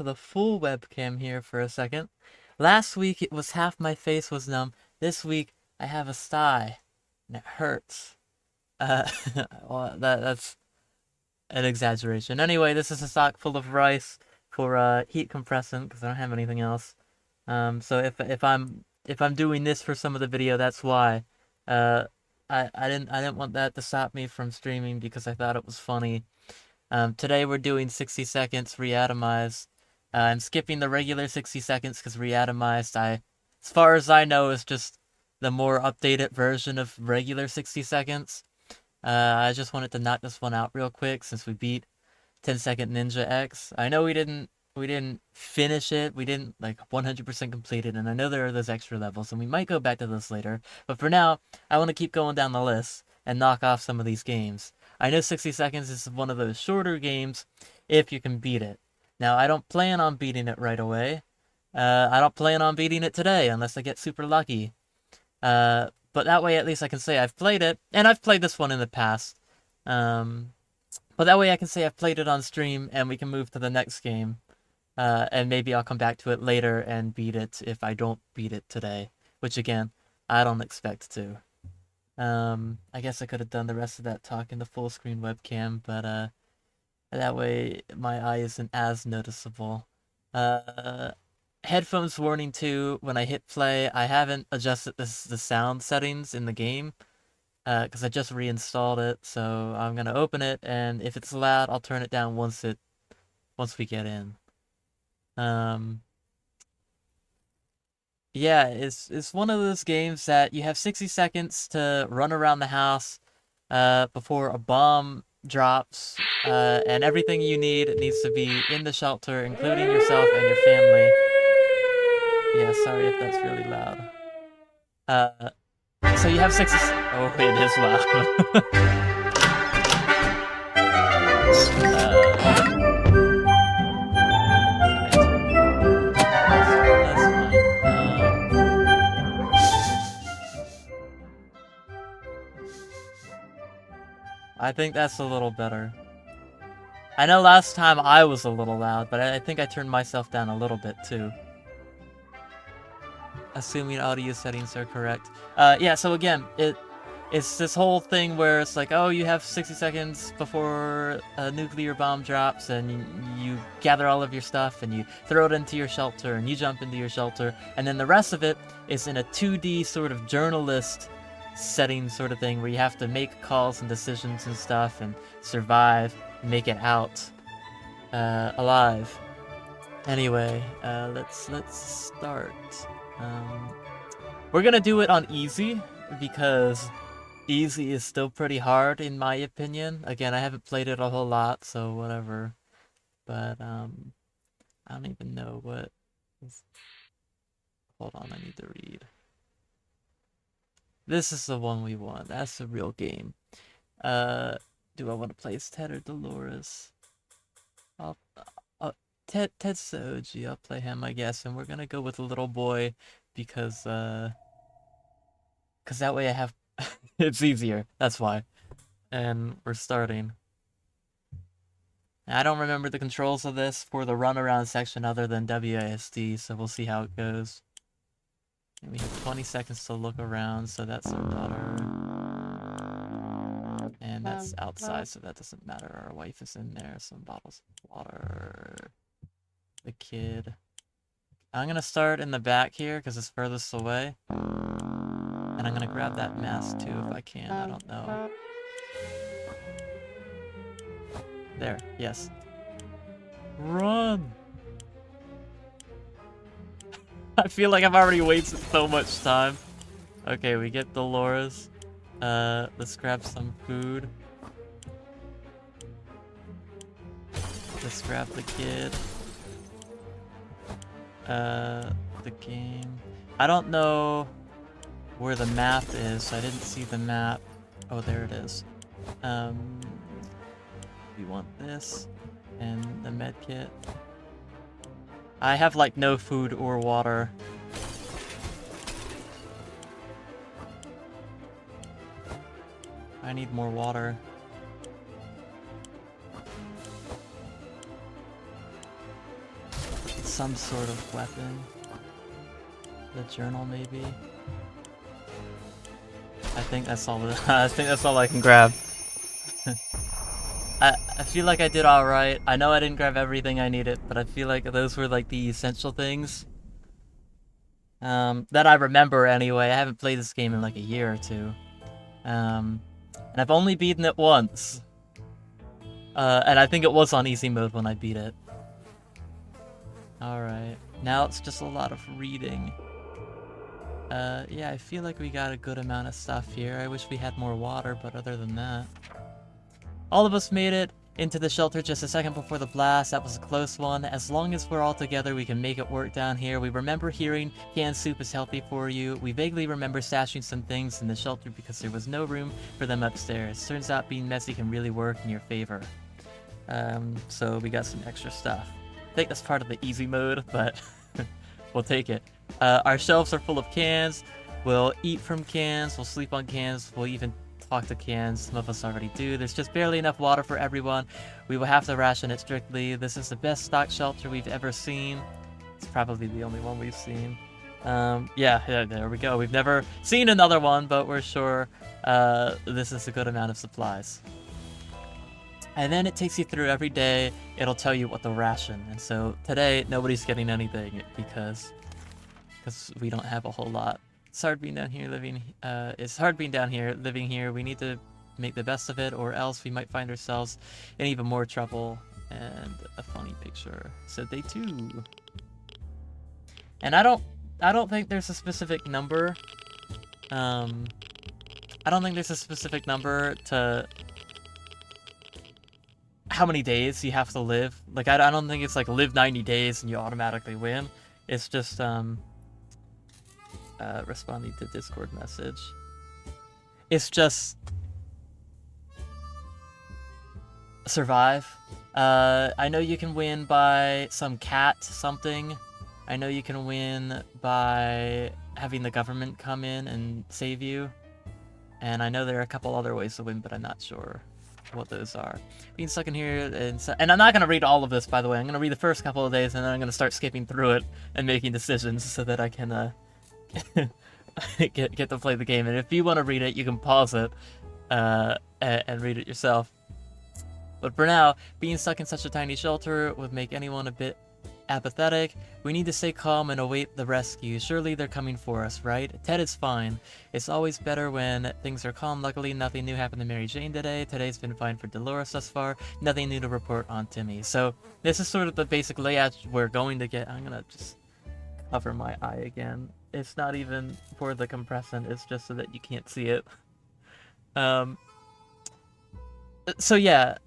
to the full webcam here for a second. Last week it was half my face was numb. This week I have a sty and it hurts. Uh, well, that's an exaggeration. Anyway, this is a sock full of rice for heat compressant because I don't have anything else. So if I'm doing this for some of the video, that's why. I didn't want that to stop me from streaming because I thought it was funny. Today we're doing 60 seconds reatomized. I'm skipping the regular 60 seconds because reatomized, as far as I know, is just the more updated version of regular 60 seconds. I just wanted to knock this one out real quick since we beat 10 Second Ninja X. I know we didn't finish it. We didn't like 100% complete it, and I know there are those extra levels, and we might go back to this later. But for now, I want to keep going down the list and knock off some of these games. I know 60 seconds is one of those shorter games if you can beat it. Now, I don't plan on beating it right away. I don't plan on beating it today unless I get super lucky. But that way at least I can say I've played it, and I've played this one in the past. But that way I can say I've played it on stream and we can move to the next game. And maybe I'll come back to it later and beat it if I don't beat it today. Which again, I don't expect to. I guess I could have done the rest of that talk in the full screen webcam, but that way my eye isn't as noticeable. Headphones warning too, when I hit play, I haven't adjusted the sound settings in the game, because I just reinstalled it, so I'm gonna open it, and if it's loud, I'll turn it down once we get in. Yeah, it's one of those games that you have 60 seconds to run around the house, before a bomb drops, and everything you need needs to be in the shelter, including yourself and your family. Yeah, sorry if that's really loud. Uh, so you have 60. Oh, it is loud. That's fine. I think that's a little better. I know last time I was a little loud, but I think I turned myself down a little bit too. Assuming audio settings are correct. Yeah, so again, it's this whole thing where it's like, oh, you have 60 seconds before a nuclear bomb drops, and you gather all of your stuff, and you throw it into your shelter, and you jump into your shelter, and then the rest of it is in a 2D sort of journalist setting sort of thing, where you have to make calls and decisions and stuff, and survive, and make it out alive. Anyway, let's start. We're gonna do it on easy, because easy is still pretty hard in my opinion. Again, I haven't played it a whole lot, so whatever. But, I don't even know what is... Hold on, I need to read. This is the one we want. That's the real game. Do I want to play as Ted or Dolores? Ted Soji, I'll play him, I guess, and we're gonna go with a little boy because that way I have it's easier. That's why. And we're starting. I don't remember the controls of this for the runaround section other than WASD, so we'll see how it goes. And we have 20 seconds to look around, so that's our daughter. And that's outside, so that doesn't matter. Our wife is in there, some bottles of water. The kid. I'm gonna start in the back here because it's furthest away. And I'm gonna grab that mask too if I can, I don't know. There, yes. Run! I feel like I've already wasted so much time. Okay, we get Dolores. Let's grab some food. Let's grab the kid. The game. I don't know where the map is. I didn't see the map. Oh, there it is. We want this and the med kit. I have like no food or water. I need more water. some sort of weapon. The journal, maybe. I think that's all. I think that's all I can grab. I feel like I did all right. I know I didn't grab everything I needed, but I feel like those were like the essential things. That I remember anyway. I haven't played this game in like a year or two. And I've only beaten it once. And I think it was on easy mode when I beat it. Alright. Now it's just a lot of reading. Yeah, I feel like we got a good amount of stuff here. I wish we had more water, but other than that... All of us made it into the shelter just a second before the blast. That was a close one. As long as we're all together, we can make it work down here. We remember hearing canned soup is healthy for you. We vaguely remember stashing some things in the shelter because there was no room for them upstairs. Turns out being messy can really work in your favor. So we got some extra stuff. I think that's part of the easy mode, but we'll take it. Our shelves are full of cans. We'll eat from cans. We'll sleep on cans. We'll even talk to cans. Some of us already do. There's just barely enough water for everyone. We will have to ration it strictly. This is the best stock shelter we've ever seen. It's probably the only one we've seen. Yeah, there we go. We've never seen another one, but we're sure this is a good amount of supplies. And then it takes you through every day. It'll tell you what the ration. And so today, nobody's getting anything because we don't have a whole lot. It's hard being down here living. It's hard being down here living here. We need to make the best of it, or else we might find ourselves in even more trouble. And a funny picture. So day 2. And I don't think there's a specific number. I don't think there's a specific number to how many days you have to live. Like I don't think it's like live 90 days and you automatically win. It's just responding to Discord message. It's just survive. I know you can win by some cat something. I know you can win by having the government come in and save you. And I know there are a couple other ways to win, but I'm not sure what those are. Being stuck in here, and I'm not going to read all of this, by the way. I'm going to read the first couple of days, and then I'm going to start skipping through it and making decisions so that I can get to play the game. And if you want to read it, you can pause it and read it yourself. But for now, being stuck in such a tiny shelter would make anyone a bit apathetic. We need to stay calm and await the rescue. Surely they're coming for us, right? Ted is fine. It's always better when things are calm. Luckily, nothing new happened to Mary Jane today. Today's been fine for Dolores thus far. Nothing new to report on Timmy. So this is sort of the basic layout we're going to get. I'm gonna just cover my eye again. It's not even for the compressant. It's just so that you can't see it. So yeah.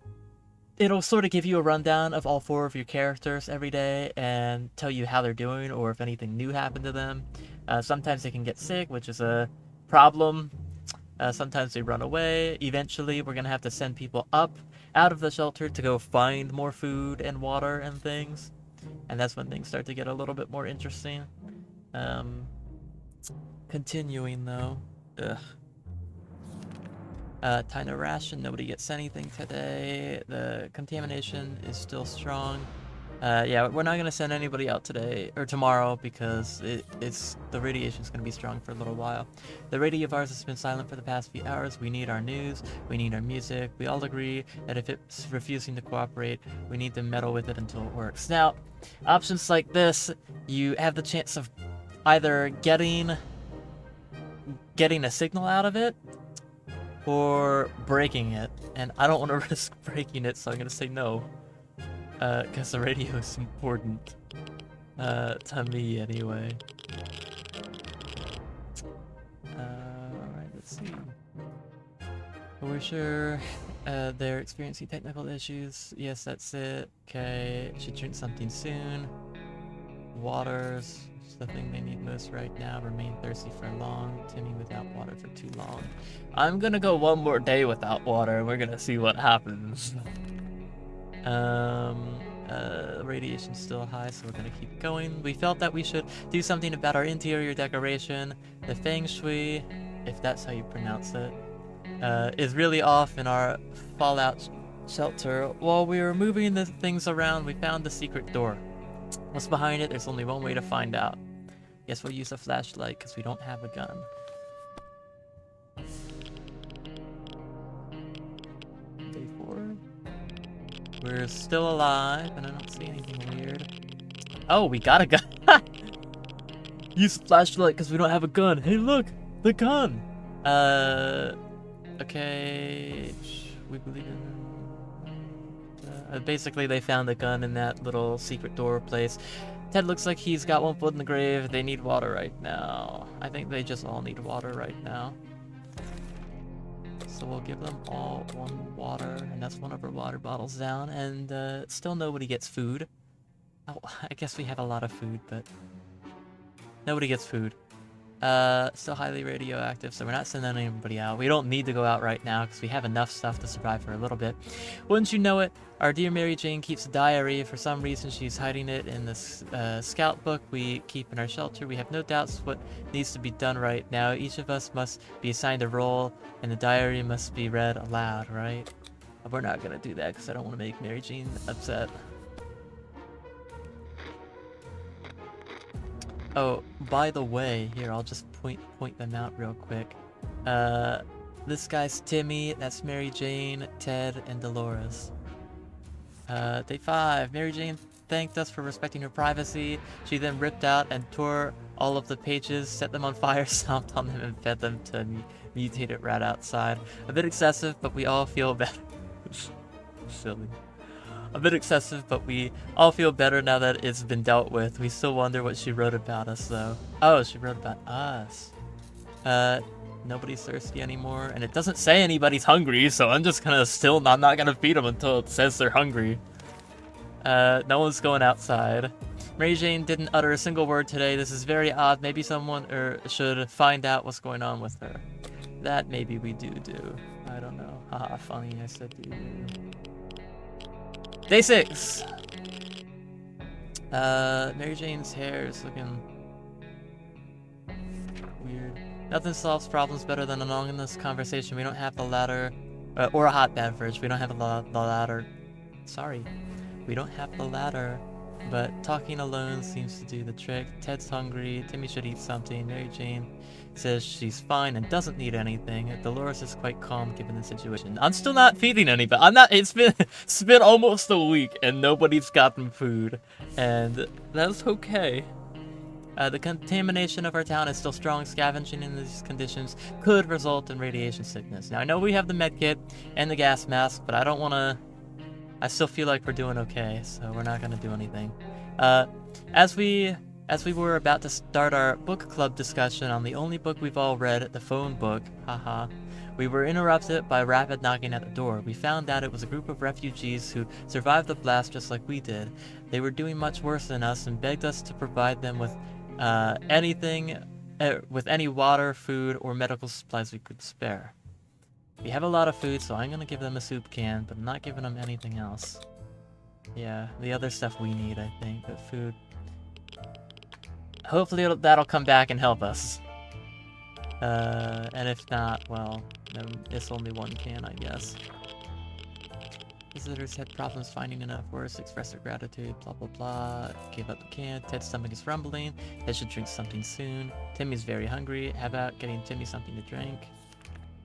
It'll sort of give you a rundown of all 4 of your characters every day and tell you how they're doing or if anything new happened to them. Sometimes they can get sick, which is a problem. Sometimes they run away. Eventually, we're going to have to send people up out of the shelter to go find more food and water and things. And that's when things start to get a little bit more interesting. Continuing, though. Ugh. Time to ration, nobody gets anything today. The contamination is still strong. Yeah, we're not going to send anybody out today or tomorrow because the radiation's going to be strong for a little while. The radio of ours has been silent for the past few hours. We need our news. We need our music. We all agree that if it's refusing to cooperate, we need to meddle with it until it works. Now, options like this, you have the chance of either getting a signal out of it, or breaking it, and I don't want to risk breaking it, so I'm gonna say no, because the radio is important, to me anyway. Alright, let's see. We're sure they're experiencing technical issues. Yes, that's it. Okay, should drink something soon. Water's the thing they need most right now. Remain thirsty for long. Timmy without water for too long. I'm gonna go one more day without water and we're gonna see what happens. Radiation's still high, so we're gonna keep going. We felt that we should do something about our interior decoration. The feng shui, if that's how you pronounce it, is really off in our fallout shelter. While we were moving the things around, we found the secret door. What's behind it? There's only one way to find out. Guess we'll use a flashlight because we don't have a gun. Day 4. We're still alive, and I don't see anything weird. Oh, we got a gun. Use the flashlight because we don't have a gun. Hey, look, the gun. Okay. We believe in. Basically, they found a gun in that little secret door place. Ted looks like he's got one foot in the grave. They need water right now. I think they just all need water right now. So we'll give them all one water, and that's one of our water bottles down. And still nobody gets food. Oh, I guess we have a lot of food, but nobody gets food. Still highly radioactive, so we're not sending anybody out. We don't need to go out right now because we have enough stuff to survive for a little bit. Wouldn't you know it, our dear Mary Jane keeps a diary. For some reason, she's hiding it in this scout book we keep in our shelter. We have no doubts what needs to be done right now. Each of us must be assigned a role, and the diary must be read aloud, right? We're not gonna do that because I don't want to make Mary Jane upset. Oh, by the way, here, I'll just point them out real quick. This guy's Timmy, that's Mary Jane, Ted, and Dolores. Day 5, Mary Jane thanked us for respecting her privacy. She then ripped out and tore all of the pages, set them on fire, stomped on them, and fed them to a mutated rat outside. A bit excessive, but we all feel better. Silly. A bit excessive, but we all feel better now that it's been dealt with. We still wonder what she wrote about us, though. Oh, she wrote about us. Nobody's thirsty anymore, and it doesn't say anybody's hungry, so I'm just gonna I'm not gonna feed them until it says they're hungry. No one's going outside. Mary Jane didn't utter a single word today. This is very odd. Maybe someone should find out what's going on with her. That maybe we do. I don't know. Haha, funny, I said do. Day 6. Mary Jane's hair is looking weird. Nothing solves problems better than a anonymous conversation. We don't have the ladder, or a hot beverage. We don't have the ladder. Sorry, we don't have the ladder. But talking alone seems to do the trick. Ted's hungry. Timmy should eat something. Mary Jane says she's fine and doesn't need anything. Dolores is quite calm given the situation. I'm still not feeding anybody. It's been almost a week and nobody's gotten food. And that's okay. The contamination of our town is still strong. Scavenging in these conditions could result in radiation sickness. Now I know we have the med kit and the gas mask, but I don't want to... I still feel like we're doing okay, so we're not gonna do anything. As we were about to start our book club discussion on the only book we've all read, the phone book, haha, we were interrupted by rapid knocking at the door. We found out it was a group of refugees who survived the blast just like we did. They were doing much worse than us and begged us to provide them with any water, food, or medical supplies we could spare. We have a lot of food, so I'm gonna give them a soup can, but I'm not giving them anything else. Yeah, the other stuff we need, I think, but food. Hopefully that'll come back and help us. And if not, well, then it's only one can, I guess. Visitors had problems finding enough words to express their gratitude, blah blah blah. Gave up the can. Ted's stomach is rumbling. Ted should drink something soon. Timmy's very hungry. How about getting Timmy something to drink?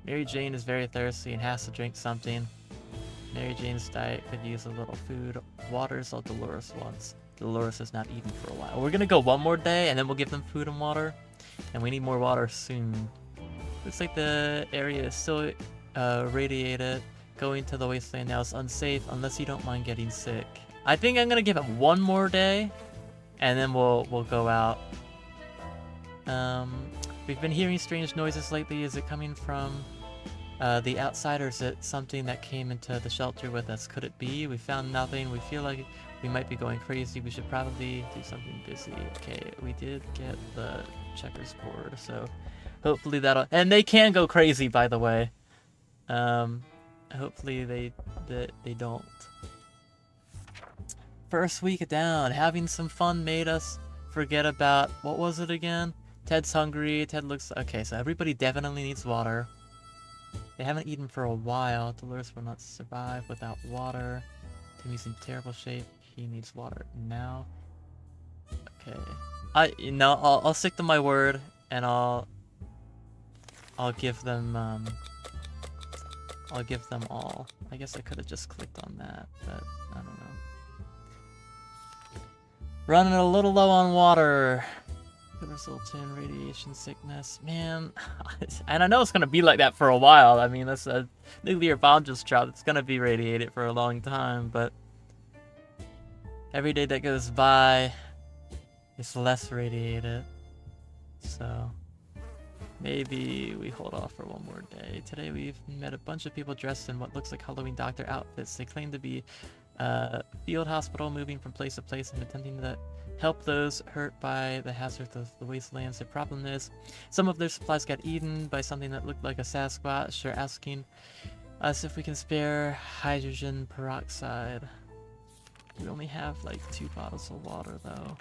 Mary Jane is very thirsty and has to drink something. Mary Jane's diet could use a little food. Water is all Dolores wants. Dolores has not eaten for a while. We're gonna go one more day and then we'll give them food and water. And we need more water soon. Looks like the area is still radiated. Going to the wasteland now is unsafe unless you don't mind getting sick. I think I'm gonna give it one more day and then we'll go out. We've been hearing strange noises lately. Is it coming from the outside, or is it something that came into the shelter with us? Could it be? We found nothing. We feel like we might be going crazy. We should probably do something busy. Okay, we did get the checkers board, so hopefully that'll... And they can go crazy, by the way. Hopefully they don't. First week down. Having some fun made us forget about... What was it again? Ted's hungry. Ted looks... Okay, so everybody definitely needs water. They haven't eaten for a while. Dolores will not survive without water. Timmy's in terrible shape. He needs water now. Okay. I'll stick to my word, and I'll give them all. I guess I could have just clicked on that, but I don't know. Running a little low on water. Could result in radiation sickness. Man, and I know it's gonna be like that for a while. I mean, that's a nuclear bomb just dropped. It's gonna be radiated for a long time, but every day that goes by, it's less radiated. So maybe we hold off for one more day. Today we've met a bunch of people dressed in what looks like Halloween doctor outfits. They claim to be field hospital, moving from place to place and attempting to help those hurt by the hazards of the wastelands. The problem is, some of their supplies got eaten by something that looked like a Sasquatch. They're asking us if we can spare hydrogen peroxide. We only have like 2 bottles of water though.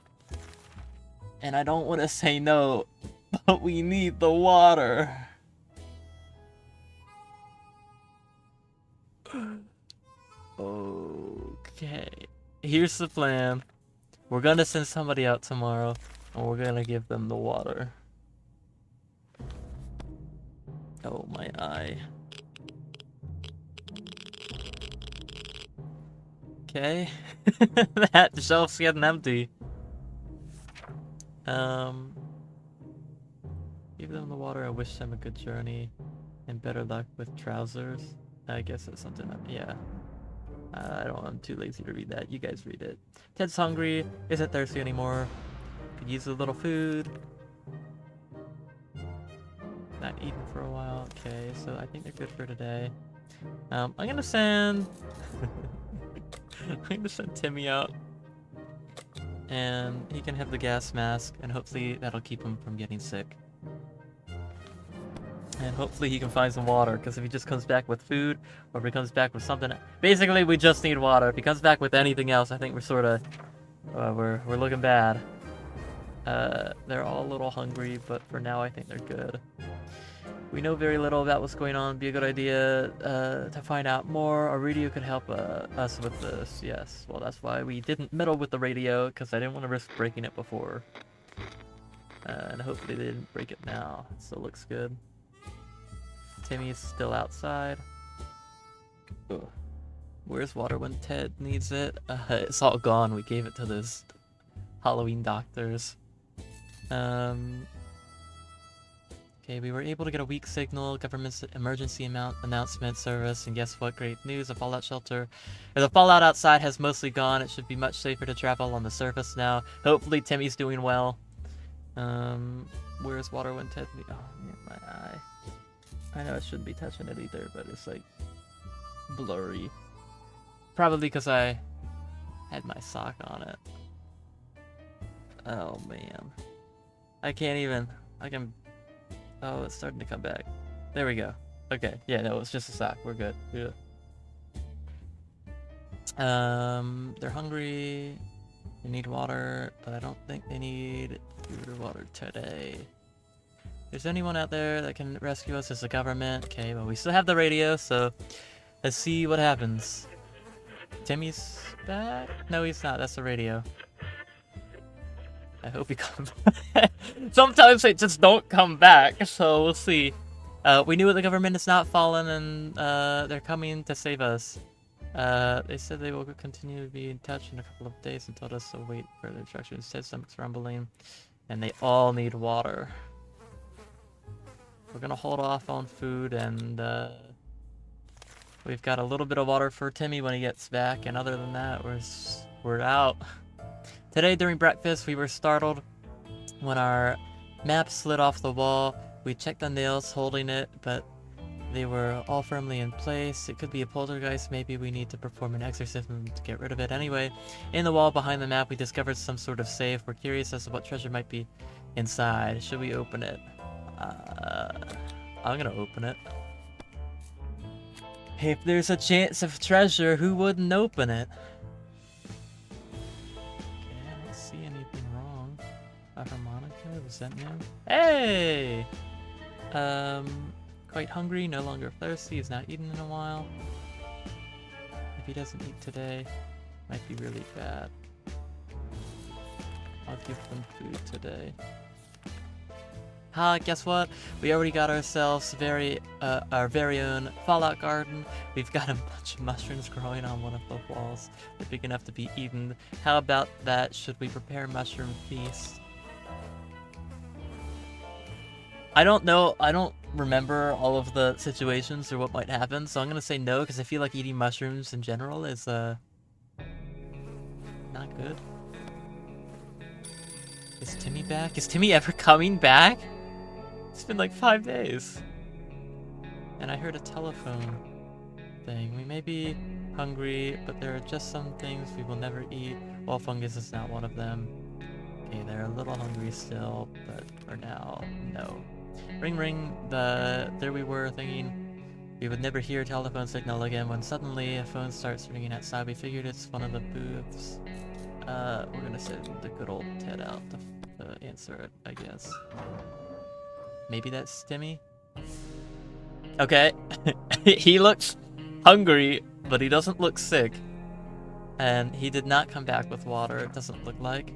And I don't want to say no, but we need the water. Okay, here's the plan. We're gonna send somebody out tomorrow, and we're gonna give them the water. Oh, my eye. Okay. That shelf's getting empty. Give them the water. I wish them a good journey and better luck with trousers. I guess that's something that, yeah. I'm too lazy to read that. You guys read it. Ted's hungry. Isn't thirsty anymore. Could use a little food. Not eaten for a while. Okay, so I think they're good for today. I'm gonna send... I'm gonna send Timmy out. And he can have the gas mask, and hopefully that'll keep him from getting sick. And hopefully he can find some water, because if he just comes back with food, or if he comes back with something... Basically, we just need water. If he comes back with anything else, I think we're sort of... we're looking bad. They're all a little hungry, but for now I think they're good. We know very little about what's going on. It'd be a good idea to find out more. A radio could help us with this. Yes, well that's why we didn't meddle with the radio, because I didn't want to risk breaking it before. And hopefully they didn't break it now. It still looks good. Timmy's still outside. Ugh. Where's water when Ted needs it? It's all gone. We gave it to those Halloween doctors. Okay, we were able to get a weak signal, government's emergency announcement service, and guess what? Great news, the fallout shelter, or the fallout outside has mostly gone. It should be much safer to travel on the surface now. Hopefully Timmy's doing well. Where's water when Ted... Oh, man, my eye. I know I shouldn't be touching it either, but it's like blurry. Probably because I had my sock on it. Oh, man. I can't even... I can... Oh, it's starting to come back. There we go. Okay, yeah, no, it's just a sock. We're good. Yeah. They're hungry. They need water, but I don't think they need food or water today. If there's anyone out there that can rescue us as the government. Okay, well, we still have the radio, so let's see what happens. Timmy's back? No, he's not. That's the radio. I hope he comes back. Sometimes they just don't come back, so we'll see. We knew the government is not fallen, and they're coming to save us. They said they will continue to be in touch in a couple of days and told us to wait for the instructions. Ted stomach's rumbling, and they all need water. We're gonna hold off on food, and we've got a little bit of water for Timmy when he gets back, and other than that, we're out. Today during breakfast, we were startled when our map slid off the wall. We checked the nails holding it, but they were all firmly in place. It could be a poltergeist. Maybe we need to perform an exorcism to get rid of it. Anyway, in the wall behind the map, we discovered some sort of safe. We're curious as to what treasure might be inside. Should we open it? I'm gonna open it. If there's a chance of treasure, who wouldn't open it? See anything wrong? A harmonica? Was that new? Hey! Quite hungry, no longer thirsty, he's not eaten in a while. If he doesn't eat today, might be really bad. I'll give them food today. Guess what? We already got ourselves our very own Fallout garden. We've got a bunch of mushrooms growing on one of the walls. They're big enough to be eaten. How about that? Should we prepare a mushroom feast? I don't know. I don't remember all of the situations or what might happen, so I'm gonna say no because I feel like eating mushrooms in general is not good. Is Timmy back? Is Timmy ever coming back? It's been like 5 days. And I heard a telephone thing. We may be hungry, but there are just some things we will never eat. Well, fungus is not one of them. Okay, they're a little hungry still, but for now, no. Ring ring, there we were thinking we would never hear a telephone signal again when suddenly a phone starts ringing outside. We figured it's one of the booths. We're gonna send the good old Ted out to answer it, I guess. Maybe that's Timmy? Okay. He looks hungry, but he doesn't look sick. And he did not come back with water, it doesn't look like.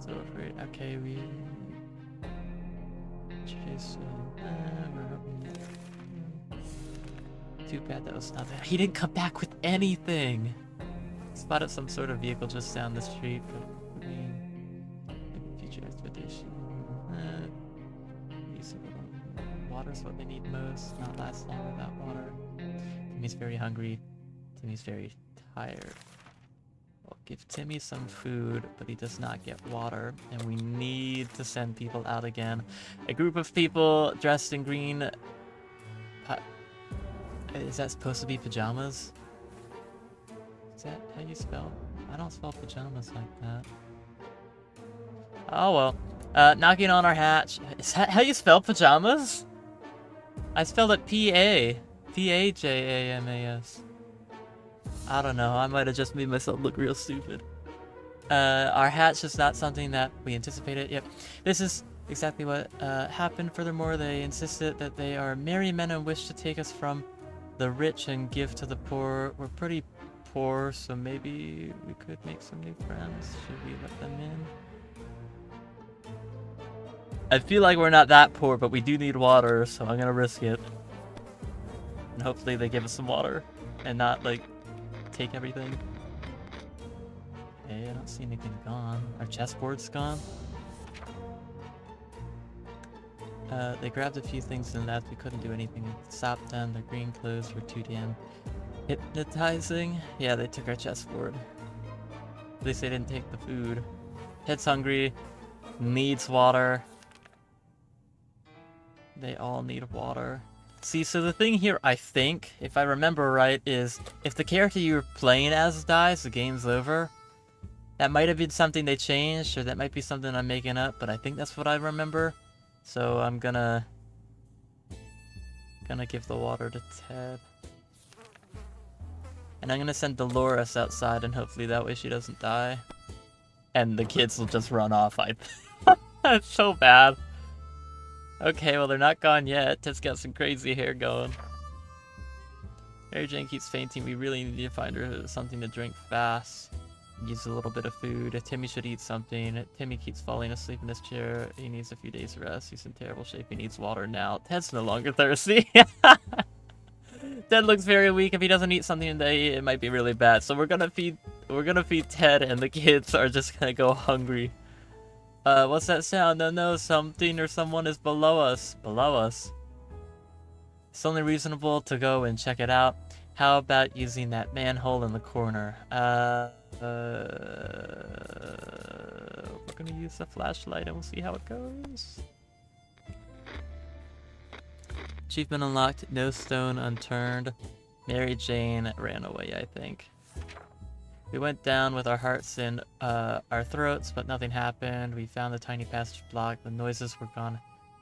So if we... Okay, we... Jason... Too bad that was not there. He didn't come back with anything! Spotted some sort of vehicle just down the street, but... I mean... Maybe future expedition... Water's what they need most. Not last long without water. Timmy's very hungry. Timmy's very tired. We'll give Timmy some food, but he does not get water. And we need to send people out again. A group of people dressed in green... Is that supposed to be pajamas? Is that how you spell? I don't spell pajamas like that. Oh well. Knocking on our hatch. Is that how you spell pajamas? I spelled it P-A. P-A-J-A-M-A-S. I don't know. I might have just made myself look real stupid. Our hatch is not something that we anticipated. Yep. This is exactly what happened. Furthermore, they insisted that they are merry men and wish to take us from the rich and give to the poor. We're pretty poor, so maybe we could make some new friends. Should we let them in? I feel like we're not that poor, but we do need water, so I'm gonna risk it. And hopefully they give us some water and not, like, take everything. Okay, I don't see anything gone. Our chessboard's gone. They grabbed a few things and left. We couldn't do anything to stop them. Their green clothes were too damn hypnotizing. Yeah, they took our chessboard. At least they didn't take the food. Ted's hungry. Needs water. They all need water. See, so the thing here, I think, if I remember right, is if the character you're playing as dies, the game's over. That might have been something they changed, or that might be something I'm making up, but I think that's what I remember. So I'm gonna give the water to Ted. And I'm gonna send Dolores outside, and hopefully that way she doesn't die. And the kids will just run off. That's so bad. Okay, well, they're not gone yet. Ted's got some crazy hair going. Mary Jane keeps fainting. We really need to find her something to drink fast. Needs a little bit of food. Timmy should eat something. Timmy keeps falling asleep in his chair. He needs a few days of rest. He's in terrible shape. He needs water now. Ted's no longer thirsty. Ted looks very weak. If he doesn't eat something today, it might be really bad. So we're gonna feed Ted, and the kids are just gonna go hungry. What's that sound? No, something or someone is below us. Below us? It's only reasonable to go and check it out. How about using that manhole in the corner? We're gonna use the flashlight and we'll see how it goes. Achievement unlocked. No stone unturned. Mary Jane ran away, I think. We went down with our hearts in our throats, but nothing happened. We found the tiny passage block. The noises were gone.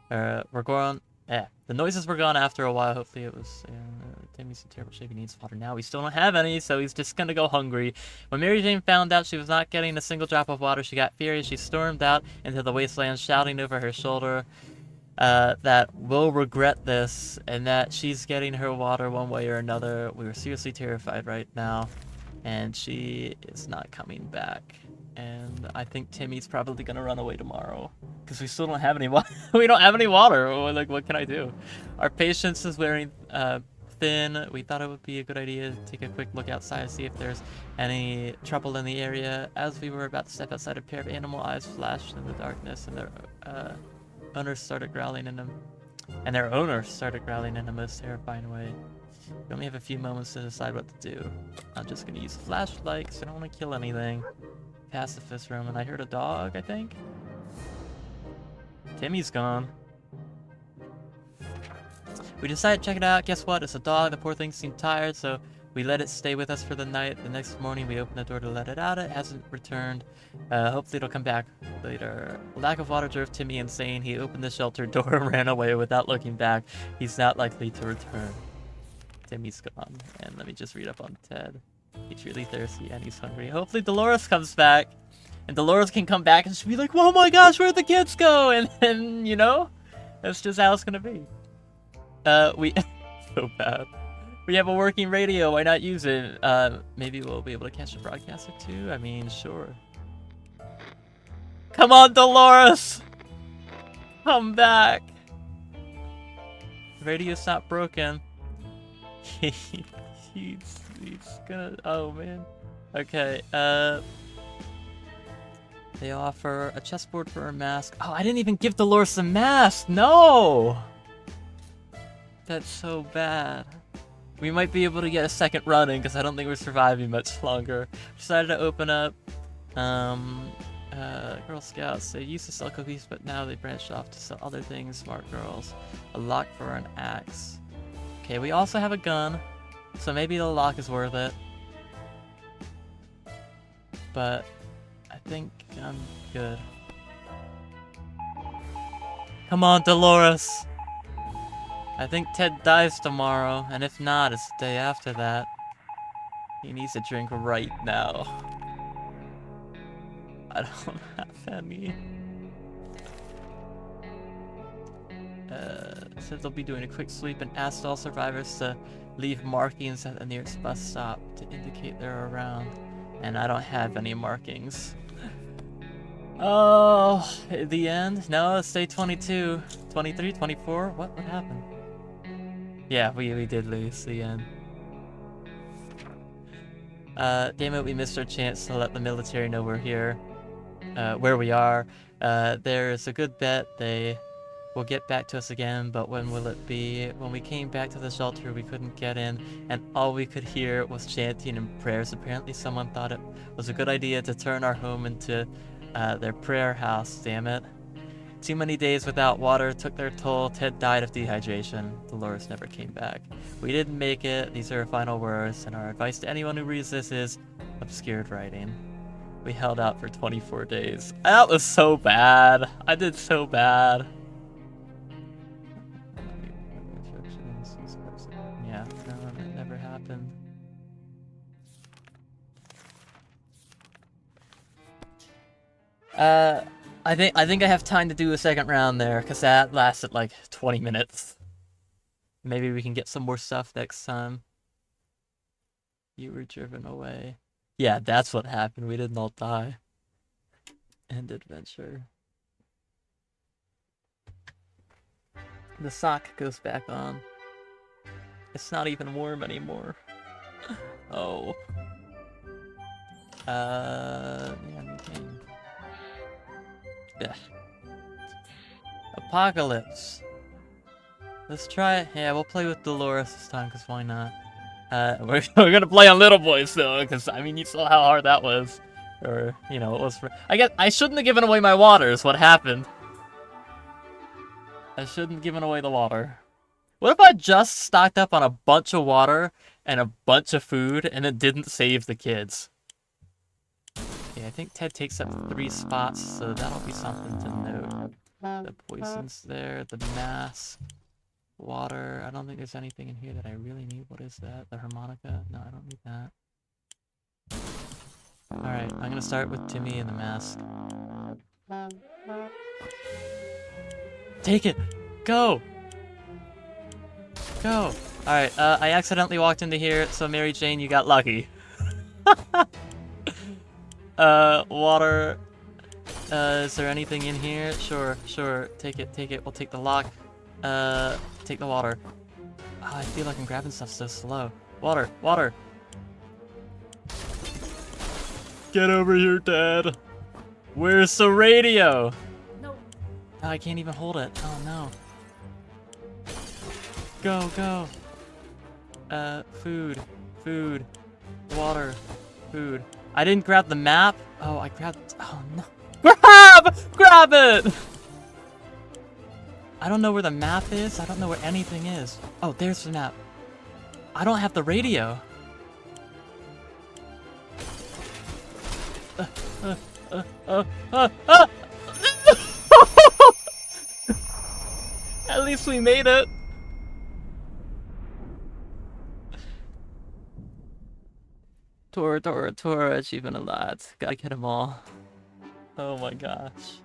The noises were gone after a while. Hopefully it was... Timmy's in terrible shape. He needs water now. We still don't have any, so he's just gonna go hungry. When Mary Jane found out she was not getting a single drop of water, she got furious. She stormed out into the wasteland, shouting over her shoulder that we'll regret this, and that she's getting her water one way or another. We were seriously terrified right now. And she is not coming back. And I think Timmy's probably gonna run away tomorrow because we still don't have any water. We don't have any water. Like, what can I do? Our patience is wearing thin. We thought it would be a good idea to take a quick look outside to see if there's any trouble in the area. As we were about to step outside, a pair of animal eyes flashed in the darkness, and their owners started growling in them. And their owners started growling in a most terrifying way. We only have a few moments to decide what to do. I'm just gonna use a flashlight because I don't want to kill anything. Pacifist room, and I heard a dog, I think. Timmy's gone. We decided to check it out. Guess what? It's a dog. The poor thing seemed tired, so we let it stay with us for the night. The next morning, we opened the door to let it out. It hasn't returned. Hopefully, it'll come back later. Lack of water drove Timmy insane. He opened the shelter door and ran away without looking back. He's not likely to return. Timmy's gone. And let me just read up on Ted. He's really thirsty and he's hungry. Hopefully Dolores comes back. And Dolores can come back and she'll be like, oh my gosh, where'd the kids go? And you know, that's just how it's gonna be. So bad. We have a working radio, why not use it? Maybe we'll be able to catch a broadcaster too? I mean, sure. Come on, Dolores! Come back! The radio's not broken. He's gonna, oh man. Okay, they offer a chessboard for a mask. Oh, I didn't even give Dolores a mask, no! That's so bad. We might be able to get a second run in because I don't think we're surviving much longer. Decided to open up, Girl Scouts. They used to sell cookies, but now they branched off to sell other things. Smart girls. A lock for an axe. Okay, we also have a gun, so maybe the lock is worth it. But I think I'm good. Come on, Dolores! I think Ted dies tomorrow, and if not, it's the day after that. He needs a drink right now. I don't have any. Said they'll be doing a quick sweep and asked all survivors to leave markings at the nearest bus stop to indicate they're around. And I don't have any markings. Oh, the end? No, it's day 22. 23, 24? What happened? Yeah, we did lose the end. Damn it, we missed our chance to let the military know we're here. Where we are. There's a good bet they will get back to us again, but when will it be? When we came back to the shelter, we couldn't get in, and all we could hear was chanting and prayers. Apparently someone thought it was a good idea to turn our home into their prayer house, damn it. Too many days without water took their toll. Ted died of dehydration. Dolores never came back. We didn't make it. These are our final words, and our advice to anyone who reads this is obscured writing. We held out for 24 days. That was so bad. I did so bad. Yeah, no, that never happened. I think I have time to do a second round there, because that lasted like 20 minutes. Maybe we can get some more stuff next time. You were driven away. Yeah, that's what happened. We didn't all die. End adventure. The sock goes back on. It's not even warm anymore. Oh. Yeah, new game. Yeah. Apocalypse. Let's try it. Yeah, we'll play with Dolores this time, because why not? We're gonna play on Little Boys, though, because, I mean, you saw how hard that was. Or, you know, it was for... I guess I shouldn't have given away my water, is what happened. I shouldn't have given away the water. What if I just stocked up on a bunch of water and a bunch of food, and it didn't save the kids? Yeah, I think Ted takes up 3 spots, so that'll be something to note. The poison's there, the mask, water. I don't think there's anything in here that I really need. What is that? The harmonica? No, I don't need that. Alright, I'm gonna start with Timmy and the mask. Take it! Go! Go! Alright, I accidentally walked into here, so Mary Jane, you got lucky. Water. Is there anything in here? Sure. Take it. We'll take the lock. Take the water. Oh, I feel like I'm grabbing stuff so slow. Water. Get over here, Dad. Where's the radio? No. Oh, I can't even hold it. Oh, no. Go. Food. Water. Food. I didn't grab the map. Oh, I grabbed... Oh, no. Grab it! I don't know where the map is. I don't know where anything is. Oh, there's the map. I don't have the radio. At least we made it. Tora, achievement a lot. Gotta get them all. Oh my gosh.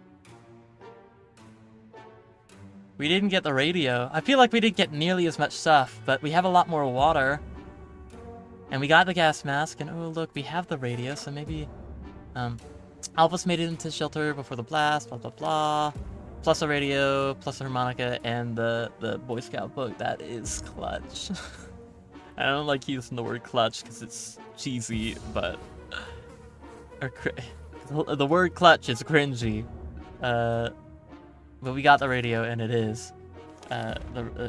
We didn't get the radio. I feel like we didn't get nearly as much stuff, but we have a lot more water. And we got the gas mask, and oh look, we have the radio, so maybe... Alphas made it into shelter before the blast, blah blah blah. Plus a radio, plus a harmonica, and the Boy Scout book. That is clutch. I don't like using the word clutch because it's cheesy, but... the word clutch is cringy. But we got the radio, and it is.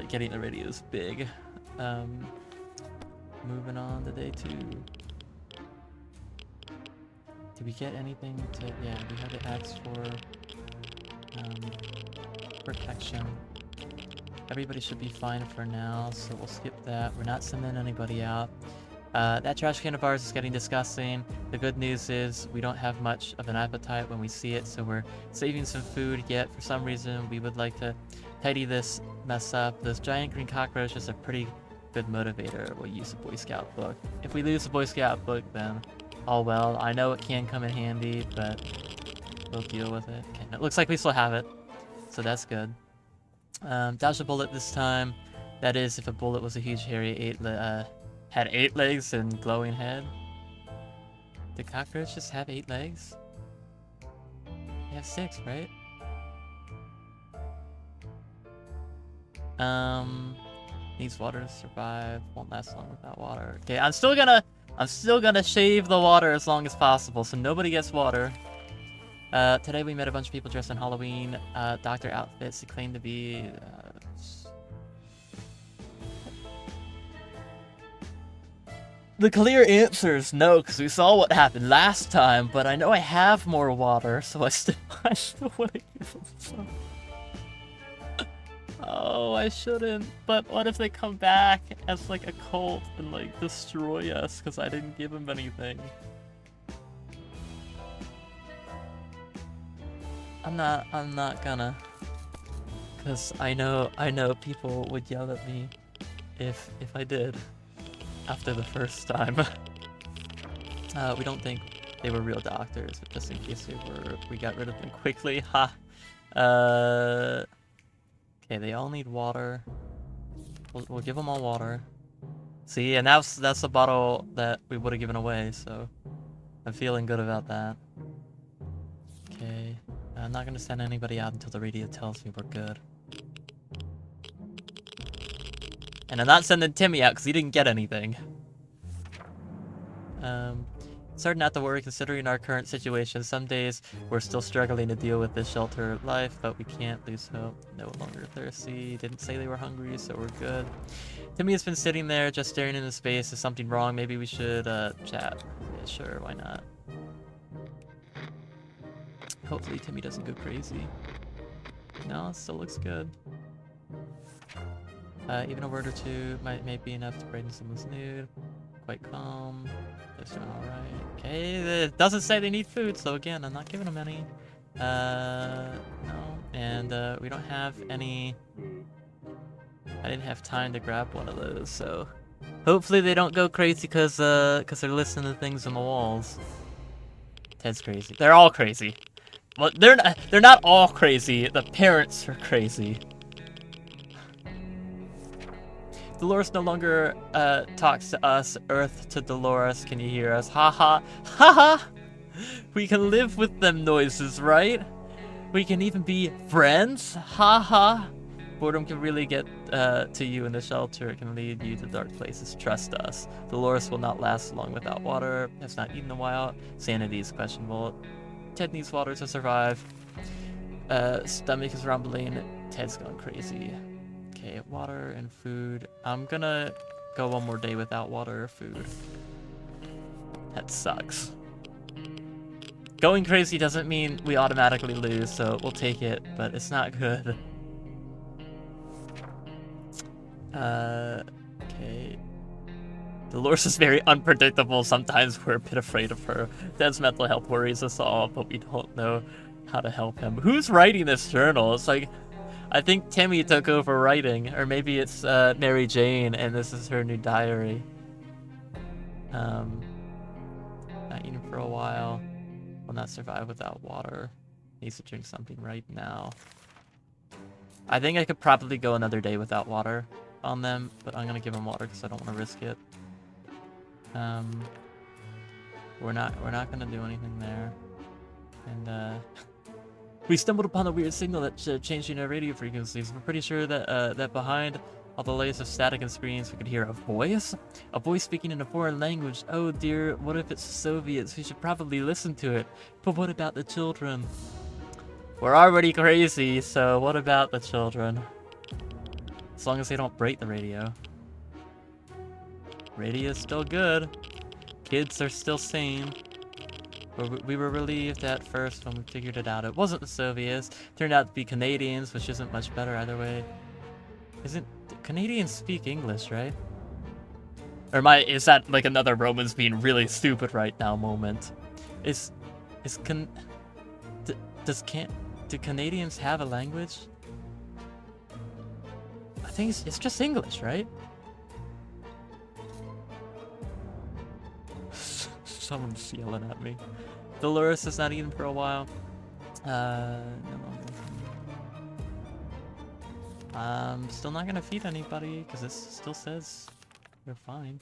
Getting the radio is big. Moving on to day 2. Did we get anything to... Yeah, we have the axe for... protection. Everybody should be fine for now, so we'll skip that. We're not sending anybody out. That trash can of ours is getting disgusting. The good news is we don't have much of an appetite when we see it, so we're saving some food, yet for some reason we would like to tidy this mess up. Those giant green cockroaches are pretty good motivator. We'll use a Boy Scout book. If we lose the Boy Scout book, then all well. I know it can come in handy, but we'll deal with it. Okay, it looks like we still have it, so that's good. Dodge a bullet this time. That is, if a bullet was a huge, hairy, had 8 legs and glowing head. Did cockroaches have 8 legs? They have 6, right? Needs water to survive. Won't last long without water. Okay, I'm still gonna shave the water as long as possible, so nobody gets water. Today we met a bunch of people dressed in Halloween doctor outfits. They claim to be the clear answer is no, because we saw what happened last time, but I know I have more water, so I still want to give them some. Oh, I shouldn't. But what if they come back as like a cult and like destroy us because I didn't give them anything? I'm not gonna, because I know people would yell at me if I did after the first time. We don't think they were real doctors, but just in case they were, we got rid of them quickly. Ha. Okay, they all need water. We'll give them all water. See, and that's the bottle that we would have given away, so I'm feeling good about that. Okay. I'm not gonna send anybody out until the radio tells me we're good. And I'm not sending Timmy out because he didn't get anything. Starting not to worry considering our current situation. Some days we're still struggling to deal with this shelter life, but we can't lose hope. No longer thirsty. Didn't say they were hungry, so we're good. Timmy has been sitting there just staring into space. Is something wrong? Maybe we should chat. Yeah, sure, why not? Hopefully Timmy doesn't go crazy. No, it still looks good. Even a word or two may be enough to brighten someone's mood. Quite calm. They're doing alright. Okay, it doesn't say they need food, so again, I'm not giving them any. No. And we don't have any... I didn't have time to grab one of those, so... Hopefully they don't go crazy because they're listening to things on the walls. Ted's crazy. They're all crazy. Well, they're not all crazy. The parents are crazy. Dolores no longer talks to us. Earth to Dolores. Can you hear us? Ha ha ha ha. We can live with them noises, right? We can even be friends? Ha. Boredom can really get to you in the shelter. It can lead you to dark places. Trust us. Dolores will not last long without water. Has not eaten in a while. Sanity is questionable. Ted needs water to survive. Stomach is rumbling. Ted's gone crazy. Okay, water and food. I'm gonna go one more day without water or food. That sucks. Going crazy doesn't mean we automatically lose, so we'll take it, but it's not good. Okay. Dolores is very unpredictable. Sometimes we're a bit afraid of her. Ted's mental health worries us all, but we don't know how to help him. Who's writing this journal? It's like, I think Timmy took over writing, or maybe it's Mary Jane, and this is her new diary. Not eating for a while. Will not survive without water. Needs to drink something right now. I think I could probably go another day without water on them, but I'm gonna give them water because I don't want to risk it. We're not gonna do anything there, and we stumbled upon a weird signal that changing our radio frequencies. We're pretty sure that that behind all the layers of static and screens, we could hear a voice speaking in a foreign language. Oh dear, what if it's the Soviets? We should probably listen to it. But what about the children? We're already crazy, so what about the children? As long as they don't break the radio. Radio's still good. Kids are still sane. We were relieved at first when we figured it out. It wasn't the Soviets. Turned out to be Canadians, which isn't much better either way. Canadians speak English, right? Or is that like another Romans being really stupid right now moment? Do Canadians have a language? I think it's just English, right? Someone's yelling at me. Dolores has not eaten for a while. No. I'm still not gonna feed anybody because this still says we're fine.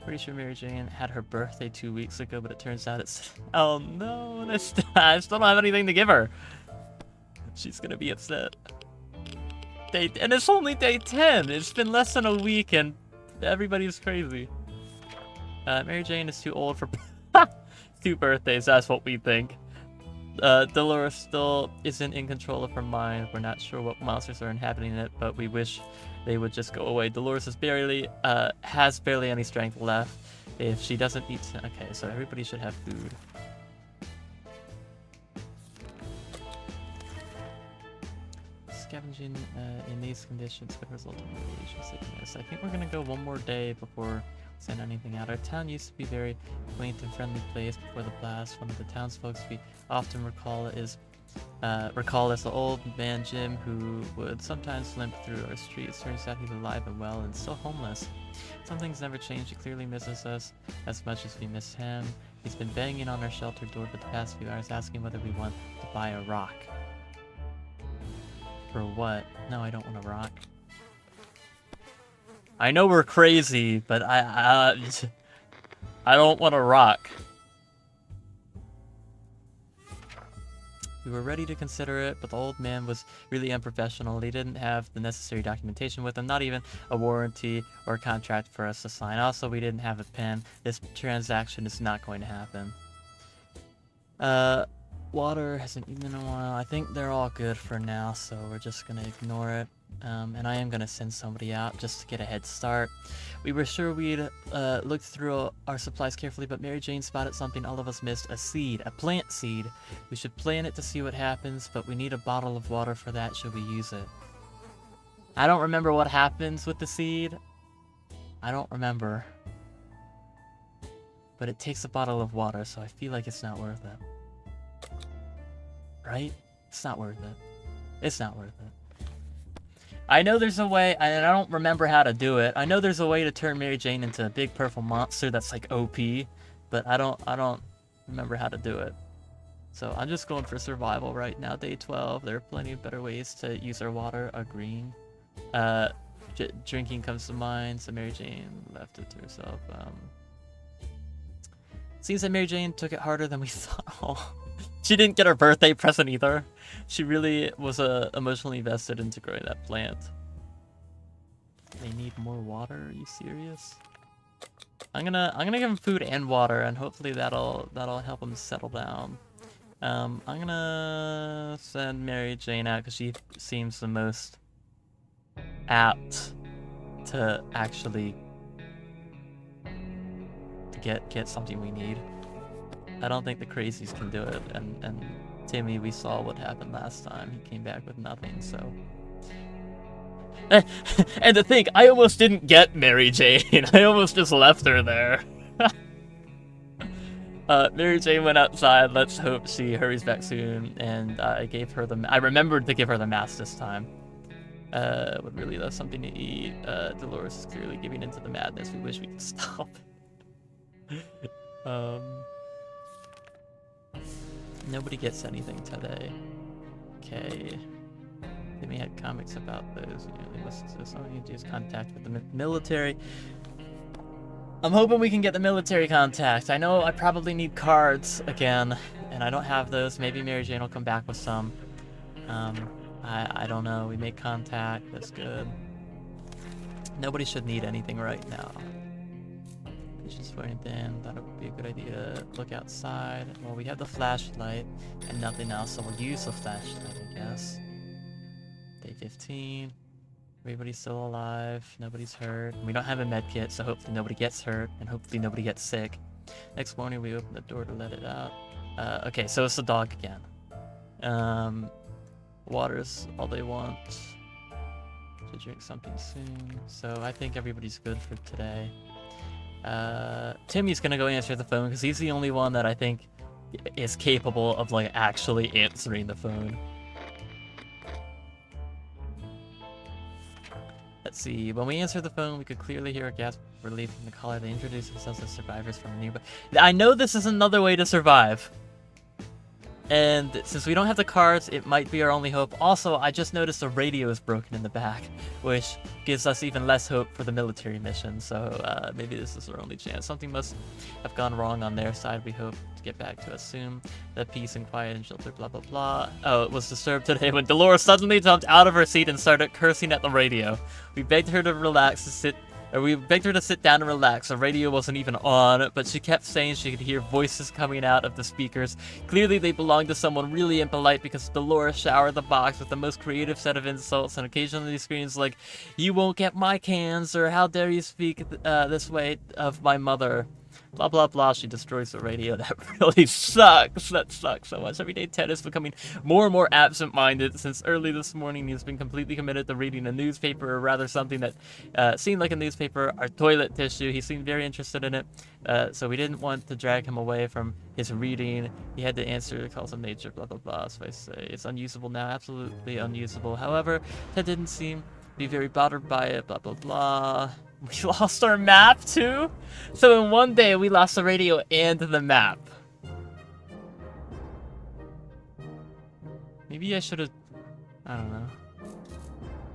Pretty sure Mary Jane had her birthday 2 weeks ago, but it turns out it's... Oh no, I still don't have anything to give her. She's gonna be upset. And it's only day 10. It's been less than a week and everybody's crazy. Mary Jane is too old for 2 birthdays, that's what we think. Dolores still isn't in control of her mind. We're not sure what monsters are inhabiting it, but we wish they would just go away. Dolores has barely any strength left. If she doesn't eat... Okay, so everybody should have food. Scavenging in these conditions could result in radiation sickness. I think we're gonna go one more day before send anything out. Our town used to be a very quaint and friendly place before the blast. One of the townsfolk we often recall as the old man Jim, who would sometimes limp through our streets. Turns out he's alive and well and still homeless. Some things never change. He clearly misses us as much as we miss him. He's been banging on our shelter door for the past few hours, asking whether we want to buy a rock. For what? No, I don't want a rock. I know we're crazy, but I don't want a rock. We were ready to consider it, but the old man was really unprofessional. He didn't have the necessary documentation with him, not even a warranty or a contract for us to sign. Also, we didn't have a pen. This transaction is not going to happen. Water hasn't eaten in a while. I think they're all good for now, so we're just gonna ignore it. And I am gonna send somebody out just to get a head start. We were sure we'd looked through our supplies carefully, but Mary Jane spotted something all of us missed. A seed. A plant seed. We should plant it to see what happens, but we need a bottle of water for that should we use it. I don't remember what happens with the seed. I don't remember. But it takes a bottle of water, so I feel like it's not worth it. Right? It's not worth it. It's not worth it. I know there's a way, and I don't remember how to do it. I know there's a way to turn Mary Jane into a big purple monster that's like OP, but I don't remember how to do it. So I'm just going for survival right now, day 12. There are plenty of better ways to use our water. Agreeing. Drinking comes to mind, so Mary Jane left it to herself. Seems that Mary Jane took it harder than we thought. Oh. She didn't get her birthday present either. She really was emotionally invested into growing that plant. They need more water? Are you serious? I'm gonna give them food and water, and hopefully that'll help them settle down. I'm gonna send Mary Jane out because she seems the most apt to actually get something we need. I don't think the crazies can do it, and Timmy, we saw what happened last time. He came back with nothing, so. And to think, I almost didn't get Mary Jane. I almost just left her there. Mary Jane went outside. Let's hope she hurries back soon. And I gave her I remembered to give her the mask this time. Would really love something to eat. Dolores is clearly giving into the madness. We wish we could stop. Nobody gets anything today. Okay. Timmy had comics about those. You know, they must exist. All we need to do is contact with the military. I'm hoping we can get the military contact. I know I probably need cards again, and I don't have those. Maybe Mary Jane will come back with some. I don't know. We make contact. That's good. Nobody should need anything right now. Just for anything, thought it would be a good idea to look outside. Well, we have the flashlight and nothing else, so we'll use the flashlight, I guess. Day 15. Everybody's still alive. Nobody's hurt. We don't have a med kit, so hopefully nobody gets hurt, and hopefully nobody gets sick. Next morning, we open the door to let it out. Okay, so it's the dog again. Water's all they want. To drink something soon. So I think everybody's good for today. Timmy's gonna go answer the phone because he's the only one that I think is capable of like actually answering the phone. Let's see. When we answered the phone, we could clearly hear a gasp of relief from the caller. They introduced themselves as survivors from a nearby. I know this is another way to survive. And since we don't have the cards, it might be our only hope. Also, I just noticed the radio is broken in the back, which gives us even less hope for the military mission. So maybe this is our only chance. Something must have gone wrong on their side. We hope to get back to us soon. The peace and quiet and shelter, blah, blah, blah. Oh, it was disturbed today when Dolores suddenly jumped out of her seat and started cursing at the radio. We begged her to relax and sit down and relax. The radio wasn't even on, but she kept saying she could hear voices coming out of the speakers. Clearly they belonged to someone really impolite because Dolores showered the box with the most creative set of insults, and occasionally screams like, "You won't get my cans," or "How dare you speak this way of my mother." Blah, blah, blah. She destroys the radio. That really sucks. That sucks so much. Every day Ted is becoming more and more absent-minded. Since early this morning, he's been completely committed to reading a newspaper, or rather something that seemed like a newspaper, our toilet tissue. He seemed very interested in it, so we didn't want to drag him away from his reading. He had to answer calls of nature, blah, blah, blah. So I say it's unusable now, absolutely unusable. However, Ted didn't seem to be very bothered by it, blah, blah, blah. We lost our map too? So in one day we lost the radio and the map. Maybe I should have... I don't know.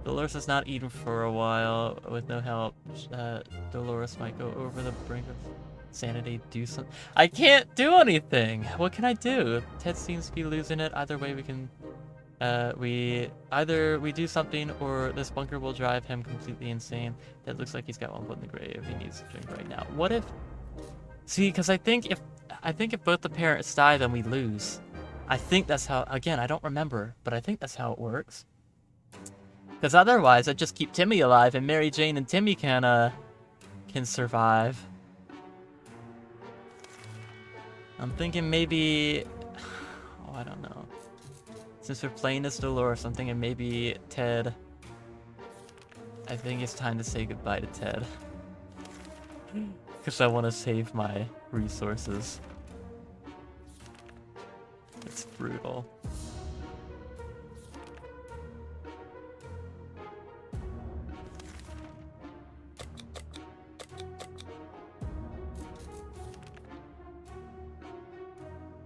Dolores has not eaten for a while with no help. Dolores might go over the brink of sanity, do something. I can't do anything! What can I do? Ted seems to be losing it. Either way we can... Either we do something or this bunker will drive him completely insane. It looks like he's got one foot in the grave. He needs to drink right now. What if... See, because I think if both the parents die, then we lose. I think that's how... Again, I don't remember, but I think that's how it works. Because otherwise, I'd just keep Timmy alive, and Mary Jane and Timmy can survive. I'm thinking maybe... Oh, I don't know. Since we're playing as Dolores, I'm thinking maybe Ted. I think it's time to say goodbye to Ted. Because I want to save my resources. It's brutal.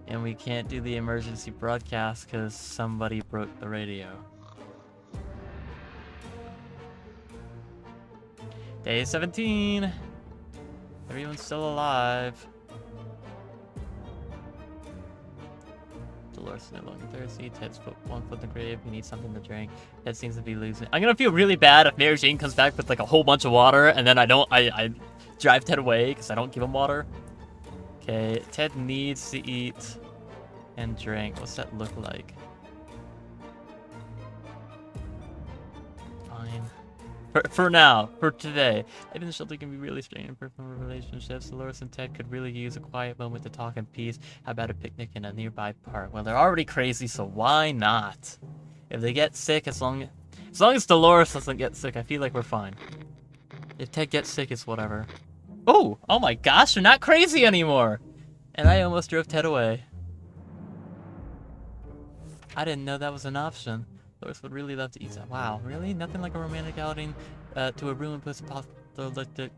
And we can't do the emergency broadcast because somebody broke the radio. Day 17. Everyone's still alive. Dolores is no longer thirsty. Ted's one foot in the grave. He needs something to drink. Ted seems to be losing. I'm gonna feel really bad if Mary Jane comes back with like a whole bunch of water, and then I drive Ted away because I don't give him water. Okay, Ted needs to eat and drink. What's that look like? Fine. For now, for today. Life in the shelter can be really strained in personal relationships. Dolores and Ted could really use a quiet moment to talk in peace. How about a picnic in a nearby park? Well, they're already crazy, so why not? If they get sick, as long as Dolores doesn't get sick, I feel like we're fine. If Ted gets sick, it's whatever. Oh my gosh, they're not crazy anymore! And I almost drove Ted away. I didn't know that was an option. Dolores would really love to eat that. Wow, really? Nothing like a romantic outing to a ruined post-apocalyptic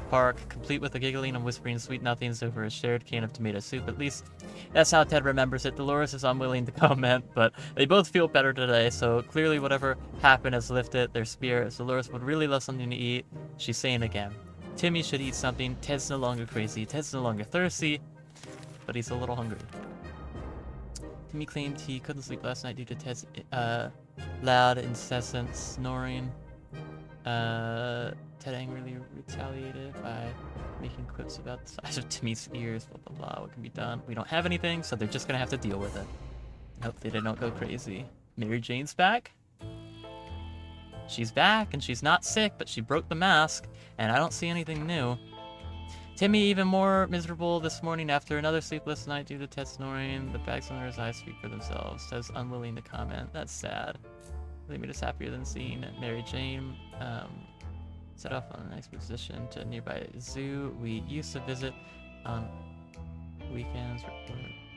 park, complete with a giggling and whispering sweet nothings over a shared can of tomato soup. At least that's how Ted remembers it. Dolores is unwilling to comment, but they both feel better today, so clearly whatever happened has lifted their spirits. Dolores would really love something to eat. She's saying again, Timmy should eat something. Ted's no longer crazy. Ted's no longer thirsty, but he's a little hungry. Timmy claimed he couldn't sleep last night due to Ted's loud, incessant snoring. Ted angrily retaliated by making quips about the size of Timmy's ears, blah blah blah. What can be done? We don't have anything, so they're just gonna have to deal with it. Hopefully they don't go crazy. Mary Jane's back? She's back, and she's not sick, but she broke the mask, and I don't see anything new. Timmy even more miserable this morning after another sleepless night due to Ted snoring. The bags under his eyes speak for themselves. Ted's unwilling to comment. That's sad. They made us happier than seeing Mary Jane set off on an expedition to a nearby zoo we used to visit on weekends.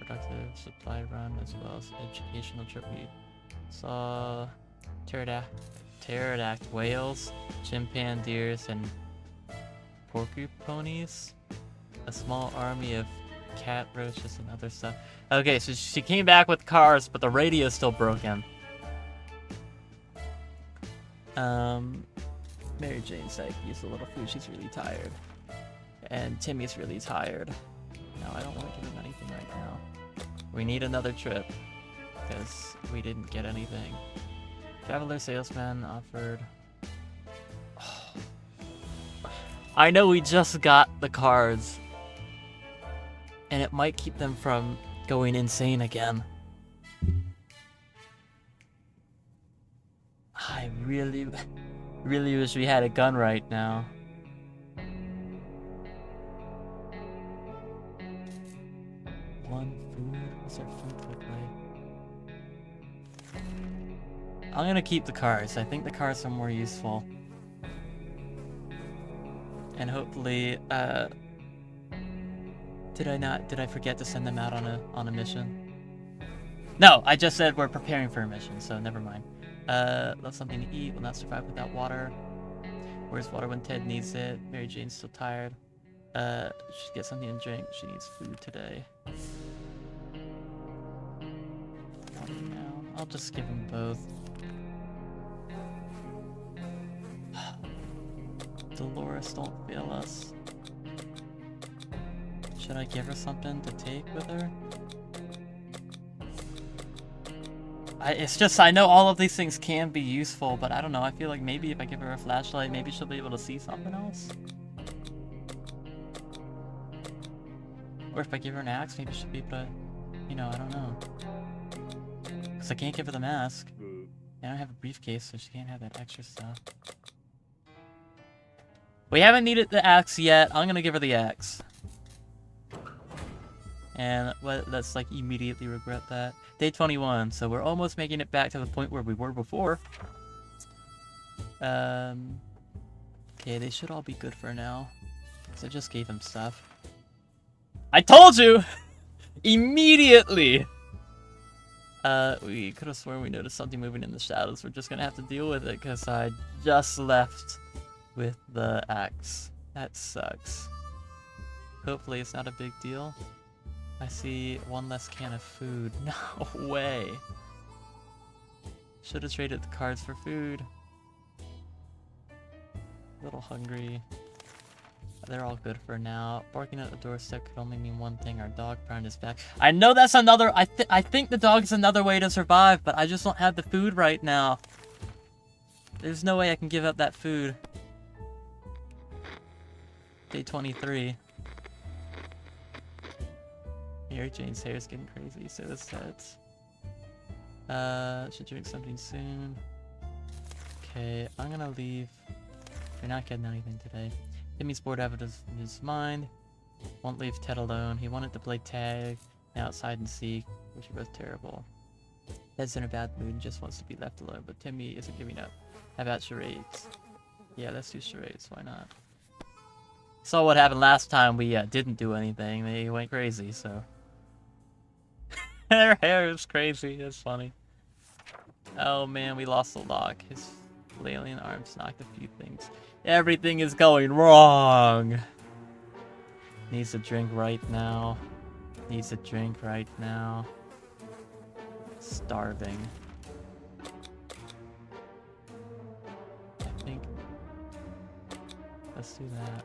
Productive supply run as well as educational trip. We saw pterodactyl whales, chimpanzees, and porcupines, a small army of cat roaches and other stuff. Okay, so she came back with cars, but the radio is still broken. Mary Jane's like, use a little food, she's really tired. And Timmy's really tired. No, I don't want to give him anything right now. We need another trip, because we didn't get anything. Traveler salesman offered... I know we just got the cards, and it might keep them from going insane again. I really wish we had a gun right now. One food? What's our food look like? I'm gonna keep the cards. I think the cards are more useful. And hopefully, did I forget to send them out on a mission? No, I just said we're preparing for a mission, so never mind. Love something to eat, will not survive without water. Where's water when Ted needs it? Mary Jane's still tired. Should get something to drink. She needs food today. Now, I'll just give them both. Dolores, don't fail us. Should I give her something to take with her? It's just, I know all of these things can be useful, but I don't know. I feel like maybe if I give her a flashlight, maybe she'll be able to see something else. Or if I give her an axe, maybe she'll be able to, you know, I don't know. Because I can't give her the mask. I don't have a briefcase, so she can't have that extra stuff. We haven't needed the axe yet. I'm gonna give her the axe. And let's like immediately regret that. Day 21, so we're almost making it back to the point where we were before. Okay, they should all be good for now. So I just gave them stuff. I told you! Immediately! We could have sworn we noticed something moving in the shadows. We're just gonna have to deal with it because I just left with the axe. That sucks. Hopefully it's not a big deal. I see one less can of food. No way. Should have traded the cards for food. A little hungry. They're all good for now. Barking at the doorstep could only mean one thing. Our dog found his back. I know that's another... I think the dog is another way to survive, but I just don't have the food right now. There's no way I can give up that food. Day 23. Mary Jane's hair is getting crazy, so is Ted's. Should drink something soon. Okay, I'm gonna leave. You're not getting anything today. Timmy's bored out of his mind. Won't leave Ted alone. He wanted to play tag, outside and seek, which are both terrible. Ted's in a bad mood and just wants to be left alone, but Timmy isn't giving up. How about charades? Yeah, let's do charades. Why not? Saw what happened last time we didn't do anything. They went crazy, so. Their hair is crazy. That's funny. Oh man, we lost a lock. His flailing arms knocked a few things. Everything is going wrong. Needs a drink right now. Needs a drink right now. Starving. I think. Let's do that.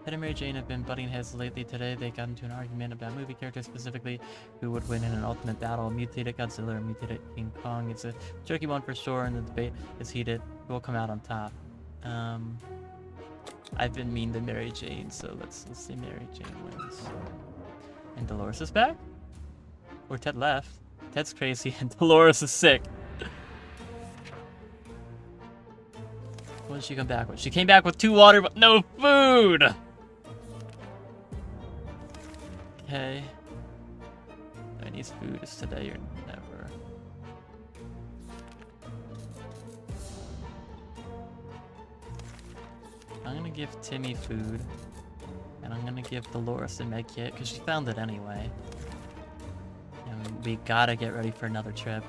Ted and Mary Jane have been butting heads lately. Today they got into an argument about movie characters, specifically who would win in an ultimate battle. Mutated Godzilla or mutated King Kong. It's a tricky one for sure, and the debate is heated. Who will come out on top? I've been mean to Mary Jane, so let's see Mary Jane wins. And Dolores is back? Or Ted left. Ted's crazy and Dolores is sick. What did she come back with? She came back with 2 water, but no food! Okay. Chinese food is today or never. I'm gonna give Timmy food. And I'm gonna give Dolores a med kit, because she found it anyway. And we gotta get ready for another trip.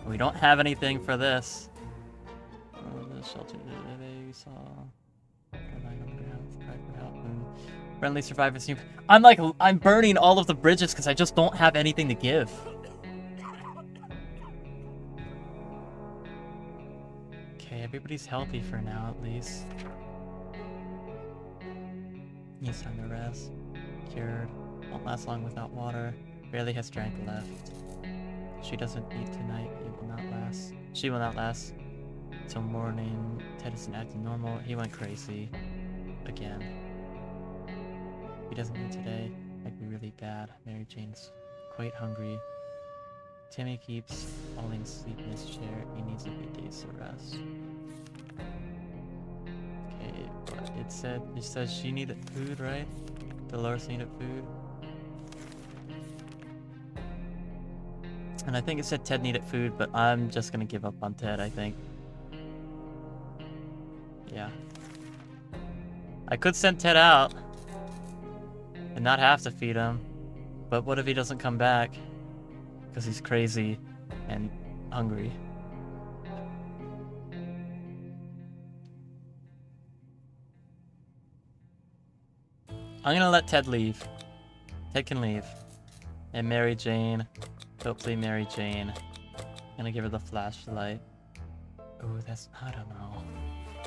We don't have anything for this. The shelter today we saw. Friendly survivors. I'm burning all of the bridges because I just don't have anything to give. Okay, everybody's healthy for now at least. Needs time to rest. Cured. Won't last long without water. Barely has strength left. She doesn't eat tonight. It will not last. She will not last till morning. Ted isn't acting normal. He went crazy. Again. He doesn't eat today. Might be really bad. Mary Jane's quite hungry. Timmy keeps falling asleep in his chair. He needs a few days to rest. Okay, but it says she needed food, right? Dolores needed food. And I think it said Ted needed food, but I'm just gonna give up on Ted, I think. Yeah. I could send Ted out and not have to feed him, but what if he doesn't come back? Because he's crazy and hungry. I'm gonna let Ted leave. Ted can leave. And Mary Jane. Hopefully Mary Jane. I'm gonna give her the flashlight. Oh, I don't know.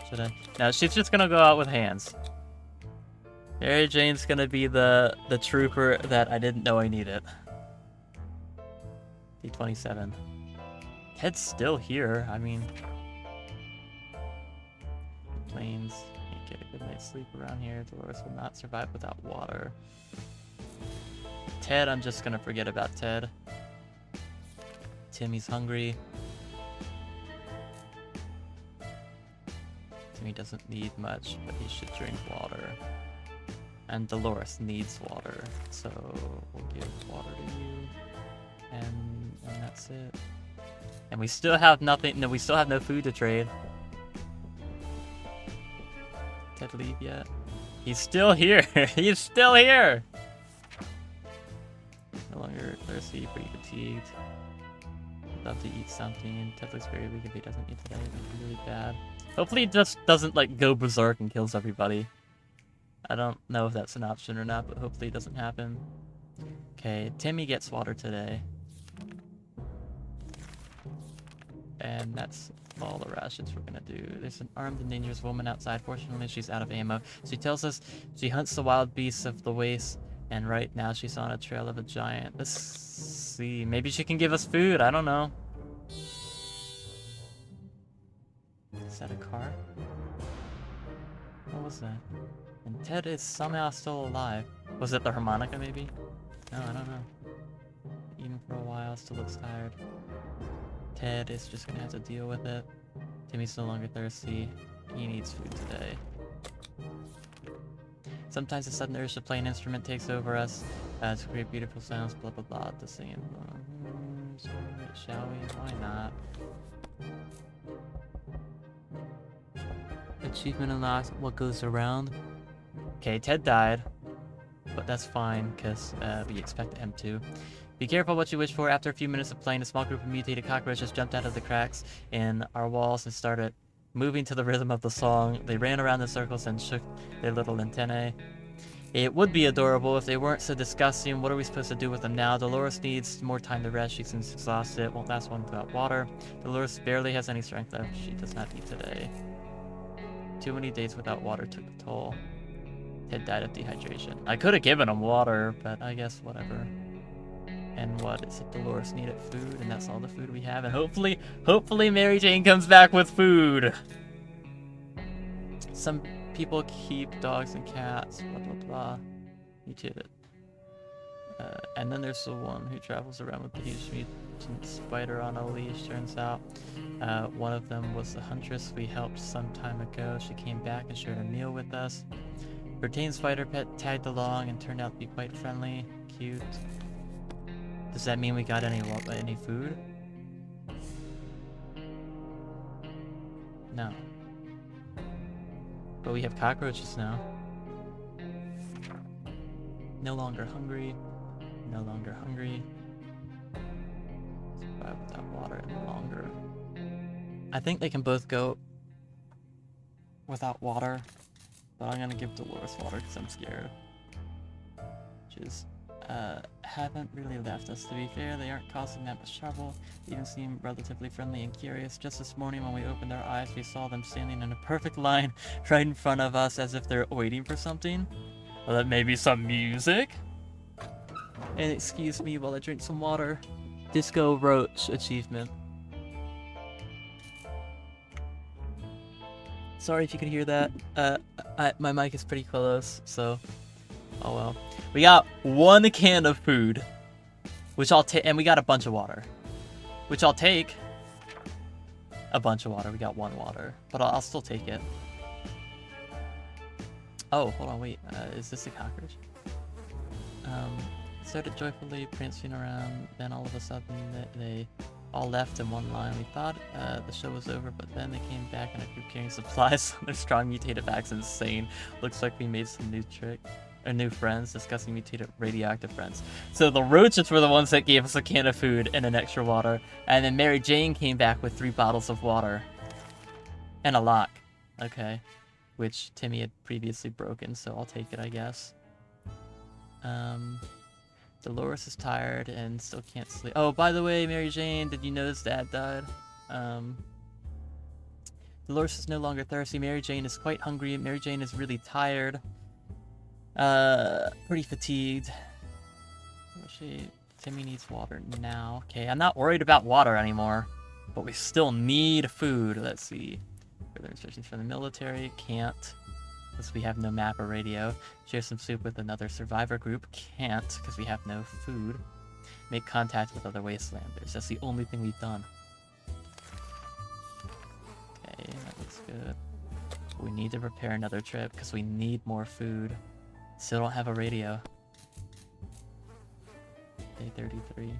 Should I? No, she's just gonna go out with hands. Mary Jane's gonna be the trooper that I didn't know I needed. D27. Ted's still here. I mean, planes. Can't get a good night's sleep around here. Dolores will not survive without water. Ted, I'm just gonna forget about Ted. Timmy's hungry. Timmy doesn't need much, but he should drink water. And Dolores needs water, so we'll give water to you. And that's it. And we still have nothing. No, we still have no food to trade. Ted leave yet? He's still here. He's still here. No longer thirsty, pretty fatigued. Love to eat something. Ted looks very weak if he doesn't eat today. It would be really bad. Hopefully, he just doesn't like go berserk and kills everybody. I don't know if that's an option or not, but hopefully it doesn't happen. Okay, Timmy gets water today. And that's all the rations we're gonna do. There's an armed and dangerous woman outside. Fortunately, she's out of ammo. She tells us she hunts the wild beasts of the waste, and right now she's on a trail of a giant. Let's see. Maybe she can give us food. I don't know. Is that a car? What was that? And Ted is somehow still alive. Was it the harmonica, maybe? No, I don't know. Even for a while, still looks tired. Ted is just gonna have to deal with it. Timmy's no longer thirsty. He needs food today. Sometimes a sudden urge to play an instrument takes over us to create beautiful sounds, blah blah blah, to sing. Shall we? Why not? Achievement unlocked. What goes around? Okay, Ted died. But that's fine, because we expect him to. Be careful what you wish for. After a few minutes of playing, a small group of mutated cockroaches jumped out of the cracks in our walls and started moving to the rhythm of the song. They ran around in circles and shook their little antennae. It would be adorable if they weren't so disgusting. What are we supposed to do with them now? Dolores needs more time to rest. She seems exhausted. Won't last one without water. Dolores barely has any strength left. She does not eat today. Too many days without water took a toll. Ted died of dehydration. I could have given him water, but I guess whatever. And what is it? Dolores needed food, and that's all the food we have. And hopefully Mary Jane comes back with food. Some people keep dogs and cats, blah blah blah. Mutated. And then there's the one who travels around with the huge mutant spider on a leash, turns out. One of them was the huntress we helped some time ago. She came back and shared a meal with us. Her tame spider pet tagged along and turned out to be quite friendly. Cute. Does that mean we got any food? No. But we have cockroaches now. No longer hungry. No longer hungry. Survive without water any longer. I think they can both go without water. But I'm gonna give Dolores water because I'm scared. Which haven't really left us. To be fair, they aren't causing that much trouble. They even seem relatively friendly and curious. Just this morning when we opened our eyes, we saw them standing in a perfect line right in front of us as if they're waiting for something. Well, that may be some music. And excuse me while I drink some water. Disco Roach achievement. Sorry if you could hear that. My mic is pretty close, so oh well. We got one can of food, which I'll take, and we got a bunch of water, which I'll take. A bunch of water. We got one water, but I'll still take it. Oh, hold on, wait. Is this a cockroach? Started joyfully prancing around. Then all of a sudden, they all left in one line. We thought the show was over, but then they came back in a group carrying supplies. Their strong mutated backs insane. Looks like we made some new friends, discussing mutated radioactive friends. So the roaches were the ones that gave us a can of food and an extra water. And then Mary Jane came back with 3 bottles of water. And a lock. Okay. Which Timmy had previously broken, so I'll take it, I guess. Dolores is tired and still can't sleep. Oh, by the way, Mary Jane, did you notice Dad died? Dolores is no longer thirsty. Mary Jane is quite hungry. Mary Jane is really tired. Pretty fatigued. Timmy needs water now. Okay, I'm not worried about water anymore. But we still need food. Let's see. Further instructions from the military. Can't. Because we have no map or radio. Share some soup with another survivor group. Can't, because we have no food. Make contact with other wastelanders. That's the only thing we've done. Okay, that looks good. We need to prepare another trip, because we need more food. Still don't have a radio. Day 33.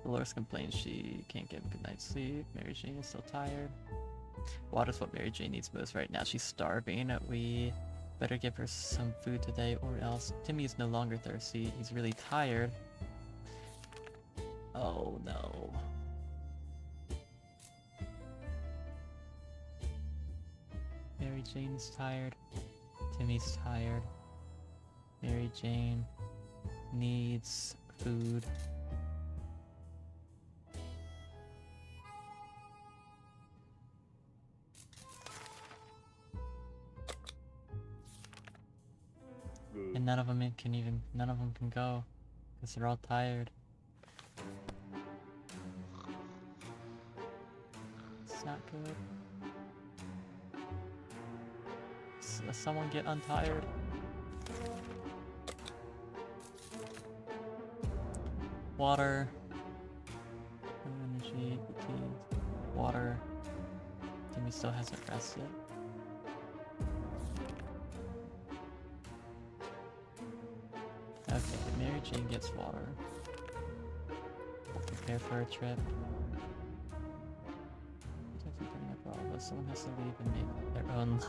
Dolores complains she can't get a good night's sleep. Mary Jane is still tired. Water's what Mary Jane needs most right now. She's starving. We better give her some food today or else. Timmy is no longer thirsty. He's really tired. Oh no. Mary Jane's tired. Timmy's tired. Mary Jane needs food. And none of them can go, because they're all tired. It's not good. Does someone get untired? Water. Energy, fatigue. Water. Timmy still hasn't rested. Okay, Mary Jane gets water. Prepare for a trip. Someone has to leave and make their own.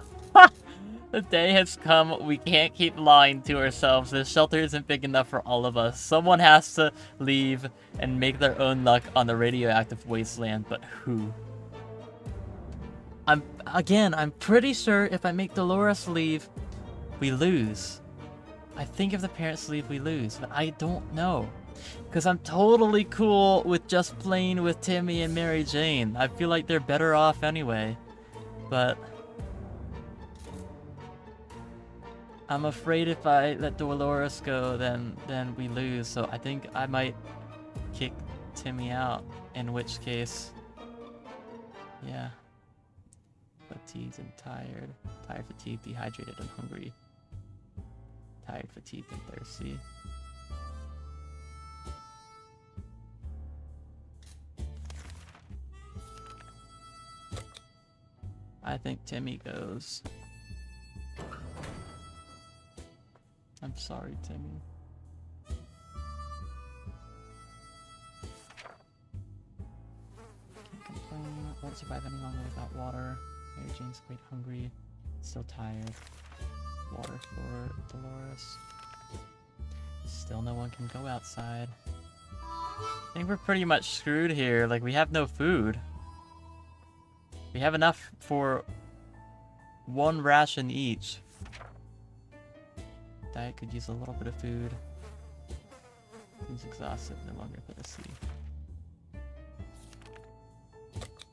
The day has come. We can't keep lying to ourselves. This shelter isn't big enough for all of us. Someone has to leave and make their own luck on the radioactive wasteland, but who? I'm pretty sure if I make Dolores leave, we lose. I think if the parents leave, we lose, but I don't know. Because I'm totally cool with just playing with Timmy and Mary Jane. I feel like they're better off anyway. But I'm afraid if I let Dolores go, then we lose. So I think I might kick Timmy out. In which case, yeah. Fatigued and tired. Tired, fatigued, dehydrated, and hungry. Tired, fatigued, and thirsty. I think Timmy goes. I'm sorry, Timmy. Can't complain. Won't survive any longer without water. Mary Jane's quite hungry. Still tired. Water for Dolores. Still no one can go outside. I think we're pretty much screwed here. Like, we have no food. We have enough for one ration each. Diet could use a little bit of food. He's exhausted, no longer thirsty.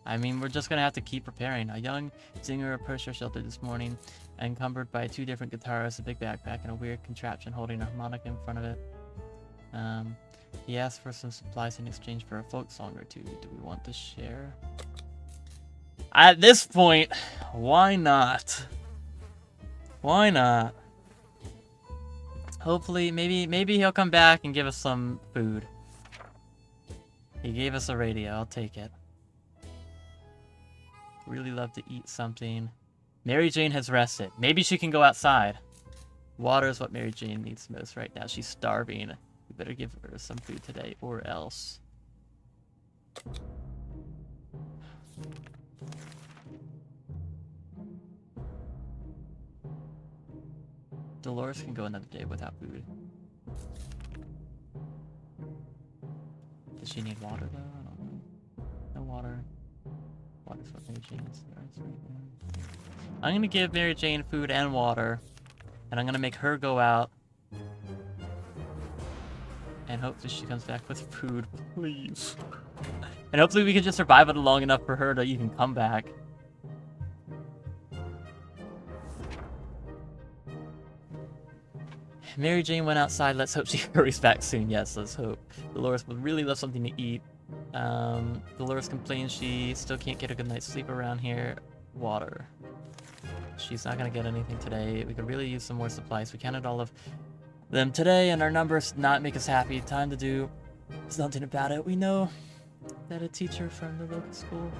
I mean, we're just gonna have to keep preparing. A young singer approached our shelter this morning, encumbered by 2 different guitars, a big backpack, and a weird contraption holding a harmonica in front of it. He asked for some supplies in exchange for a folk song or 2. Do we want to share? At this point, why not? Why not? Hopefully, maybe he'll come back and give us some food. He gave us a radio, I'll take it. Really love to eat something. Mary Jane has rested. Maybe she can go outside. Water is what Mary Jane needs most right now. She's starving. We better give her some food today, or else. Dolores can go another day without food. Does she need water though? I don't know. No water. Water's what Mary Jane needs. I'm gonna give Mary Jane food and water, and I'm gonna make her go out. And hopefully she comes back with food, please. And hopefully we can just survive it long enough for her to even come back. Mary Jane went outside. Let's hope she hurries back soon. Yes, let's hope. Dolores would really love something to eat. Dolores complains she still can't get a good night's sleep around here. Water. She's not gonna get anything today. We could really use some more supplies. We counted all of them today, and our numbers not make us happy. Time to do something about it. We know that a teacher from the local school,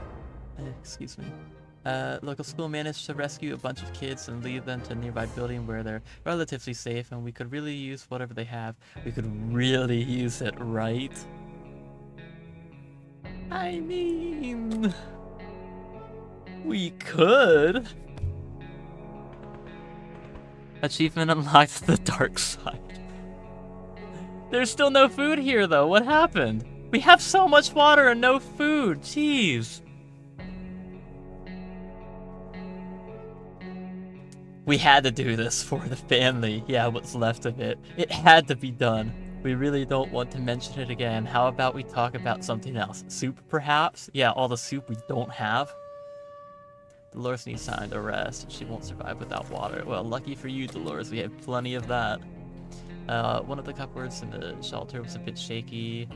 local school managed to rescue a bunch of kids and lead them to a nearby building where they're relatively safe, and we could really use whatever they have. We could really use it, right? I mean, we could. Achievement unlocked, the dark side. There's still no food here though. What happened? We have so much water and no food. Jeez. We had to do this for the family. Yeah, what's left of it. It had to be done. We really don't want to mention it again. How about we talk about something else? Soup, perhaps? Yeah, all the soup we don't have. Dolores needs time to rest. She won't survive without water. Well, lucky for you, Dolores, we have plenty of that. One of the cupboards in the shelter was a bit shaky.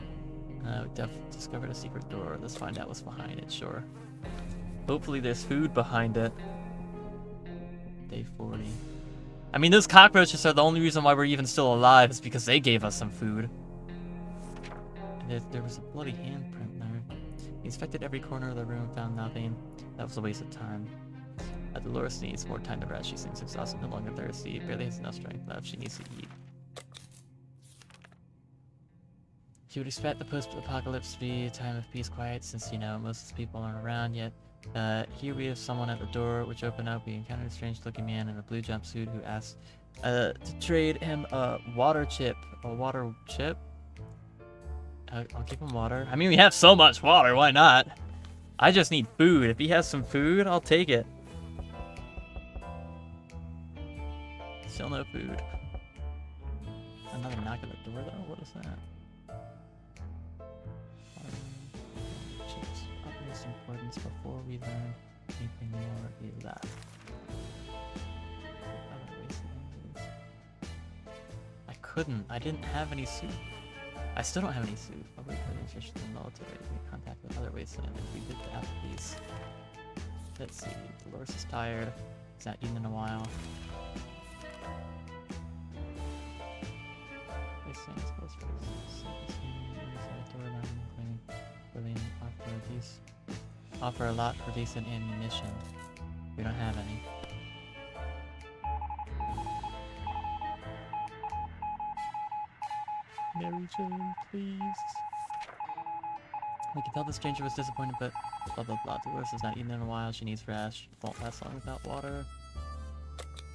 We discovered a secret door. Let's find out what's behind it, sure. Hopefully there's food behind it. Day 40. I mean, those cockroaches are the only reason why we're even still alive, is because they gave us some food. There was a bloody handprint there. He inspected every corner of the room, found nothing. That was a waste of time. Dolores needs more time to rest. She seems exhausted, no longer thirsty, barely has enough strength left. She needs to eat. She would expect the post-apocalypse to be a time of peace, quiet, since, you know, most of the people aren't around yet. Here we have someone at the door, which opened up. We encountered a strange-looking man in a blue jumpsuit who asked to trade him a water chip. A water chip? I'll give him water. I mean, we have so much water, why not? I just need food. If he has some food, I'll take it. Still no food. Another knock at the door, though? What is that? Chips. Utmost importance before we learn anything more of that. I didn't have any soup. I still don't have any soup. I'll wait for the instructions in the military to make contact with other wastelanders. We did that, please. Let's see. Dolores is tired. He's not eaten in a while. Wastelanders close for offer a lot for decent ammunition. We don't have any. Mary Jane, please. We can tell the stranger was disappointed, but blah blah blah. Dolores has not eaten in a while. She needs rest. Won't last long without water.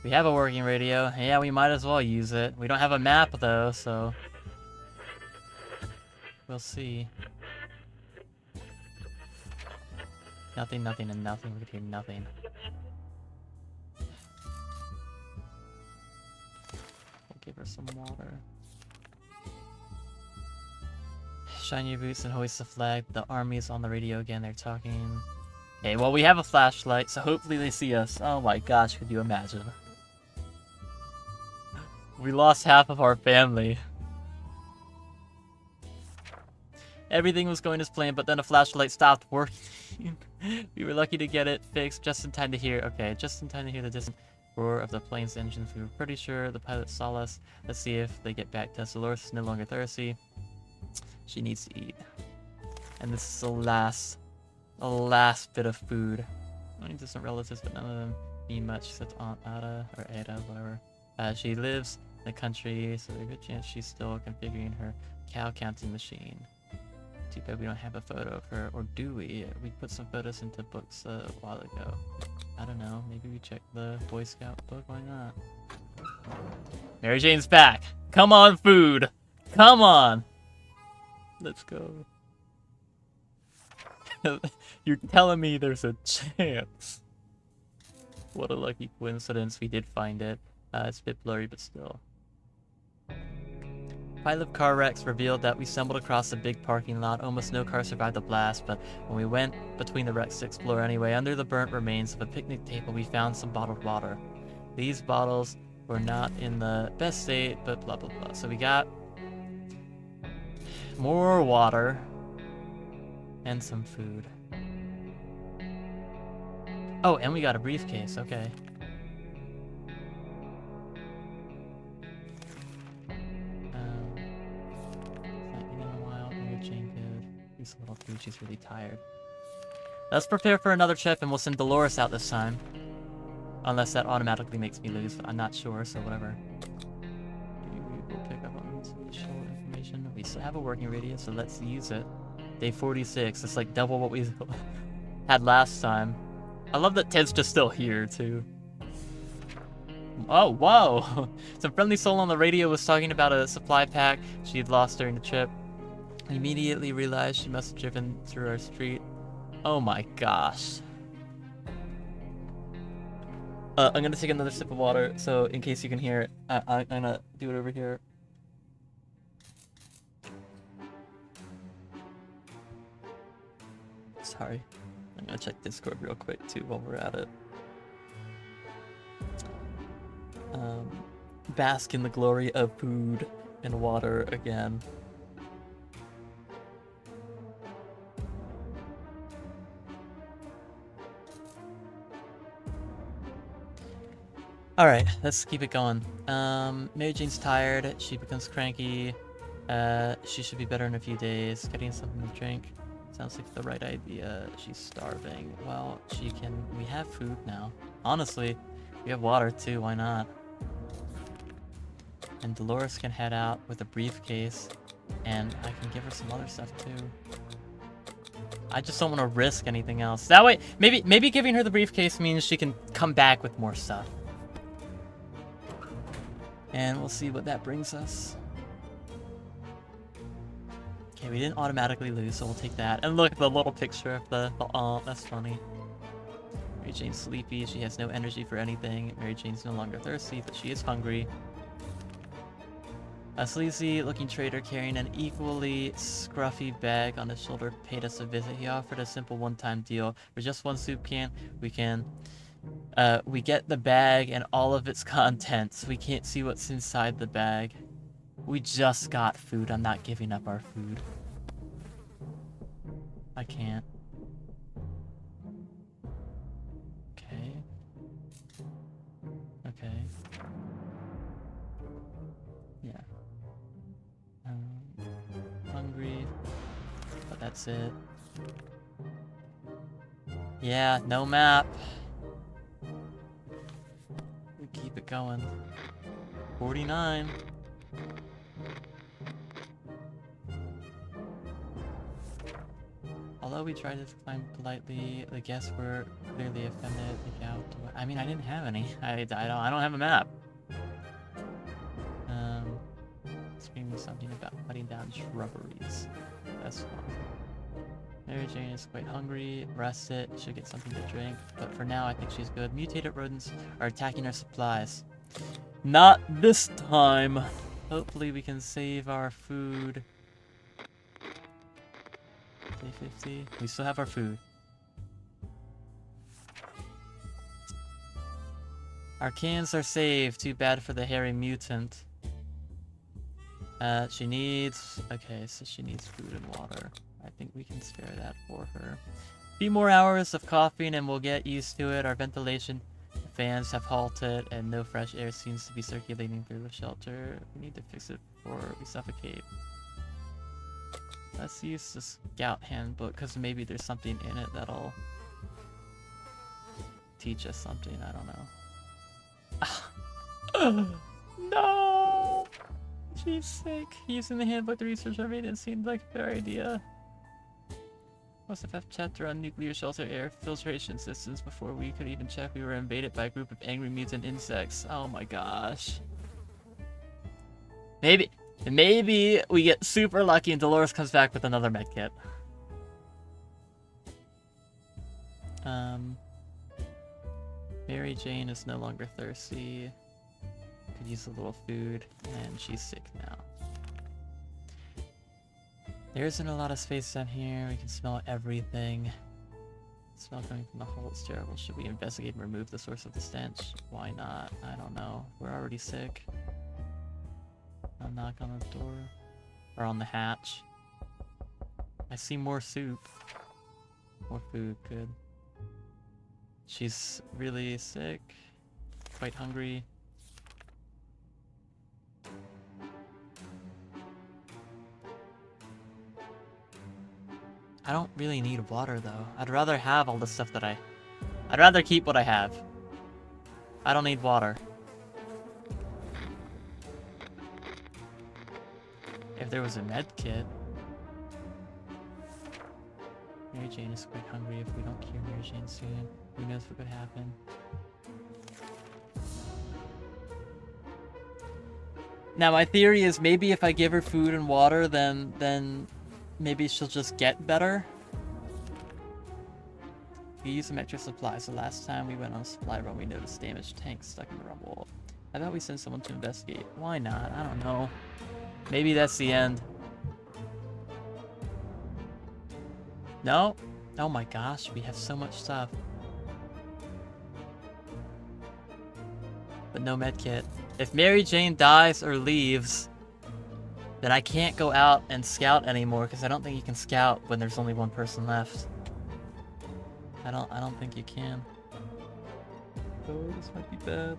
We have a working radio. Yeah, we might as well use it. We don't have a map though, so we'll see. Nothing, nothing, and nothing. We could hear nothing. We'll give her some water. Shine your boots and hoist the flag. The army's on the radio again. They're talking. Okay, well, we have a flashlight, so hopefully they see us. Oh my gosh, could you imagine? We lost half of our family. Everything was going as planned, but then a flashlight stopped working. We were lucky to get it fixed just in time to hear. Okay, just in time to hear the distant roar of the plane's engines. We were pretty sure the pilot saw us. Let's see if they get back to us. Dolores is no longer thirsty. She needs to eat. And this is the last bit of food. Only distant relatives, but none of them mean much except Aunt Ada, or Ada, whatever. She lives in the country, so there's a good chance she's still configuring her cow counting machine. Too bad we don't have a photo of her, or do we? We put some photos into books a while ago. I don't know, maybe we check the Boy Scout book, why not? Mary Jane's back! Come on, food! Come on! Let's go. You're telling me there's a chance. What a lucky coincidence, we did find it. It's a bit blurry, but still. Pile of car wrecks revealed that we stumbled across a big parking lot. Almost no car survived the blast, but when we went between the wrecks to explore anyway, under the burnt remains of a picnic table, we found some bottled water. These bottles were not in the best state, but blah blah blah. So we got more water and some food. Oh, and we got a briefcase. Okay. She's a little food. She's really tired. Let's prepare for another trip, and we'll send Dolores out this time. Unless that automatically makes me lose. I'm not sure, so whatever. We will pick up on some additional information. We still have a working radio, so let's use it. Day 46. It's like double what we had last time. I love that Ted's just still here, too. Oh, whoa! Some friendly soul on the radio was talking about a supply pack she had lost during the trip. I immediately realized she must have driven through our street. Oh my gosh. I'm gonna take another sip of water, so in case you can hear it, I'm gonna do it over here. Sorry. I'm gonna check Discord real quick too while we're at it. Bask in the glory of food and water again. Alright, let's keep it going. Mary Jane's tired. She becomes cranky. She should be better in a few days. Getting something to drink sounds like the right idea. She's starving. Well, we have food now. Honestly, we have water too, why not? And Dolores can head out with a briefcase, and I can give her some other stuff too. I just don't want to risk anything else. That way, maybe giving her the briefcase means she can come back with more stuff. And we'll see what that brings us. Okay, we didn't automatically lose, so we'll take that. And look at the little picture of the oh, that's funny. Mary Jane's sleepy, she has no energy for anything. Mary Jane's no longer thirsty, but she is hungry. A sleazy-looking trader carrying an equally scruffy bag on his shoulder paid us a visit. He offered a simple one-time deal. For just one soup can, we get the bag and all of its contents. We can't see what's inside the bag. We just got food. I'm not giving up our food. I can't. Okay. Okay. Yeah. Hungry. But that's it. Yeah, no map. We keep it going. 49. Although we tried to decline politely, the guests were clearly offended. I mean, I didn't have any. I don't have a map. Screaming something about cutting down shrubberies. That's fun. Mary Jane is quite hungry, rested, should get something to drink, but for now I think she's good. Mutated rodents are attacking our supplies. Not this time! Hopefully we can save our food. Day 50. We still have our food. Our cans are saved. Too bad for the hairy mutant. She needs... Okay, so she needs food and water. I think we can spare that for her. A few more hours of coughing and we'll get used to it. Our ventilation fans have halted and no fresh air seems to be circulating through the shelter. We need to fix it before we suffocate. Let's use the Scout Handbook because maybe there's something in it that'll teach us something. I don't know. No! She's sick. Using the handbook to research our maintenance seemed like a fair idea. Must have chapter on nuclear shelter air filtration systems before we could even check. We were invaded by a group of angry mutant insects. Oh my gosh. Maybe we get super lucky and Dolores comes back with another medkit. Mary Jane is no longer thirsty. Could use a little food, and she's sick now. There isn't a lot of space down here. We can smell everything. The smell coming from the hole is terrible. Should we investigate and remove the source of the stench? Why not? I don't know. We're already sick. I'll knock on the door. Or on the hatch. I see more soup. More food, good. She's really sick. Quite hungry. I don't really need water though. I'd rather have all the stuff that I'd rather keep what I have. I don't need water. If there was a med kit. Mary Jane is quite hungry. If we don't cure Mary Jane soon, who knows what could happen. Now my theory is maybe if I give her food and water, then maybe she'll just get better. We used some extra supplies. The last time we went on a supply run, we noticed damaged tanks stuck in the rubble. I thought we sent someone to investigate. Why not? I don't know. Maybe that's the end. No? Oh my gosh, we have so much stuff. But no medkit. If Mary Jane dies or leaves, then I can't go out and scout anymore, because I don't think you can scout when there's only one person left. I don't think you can. Oh, this might be bad.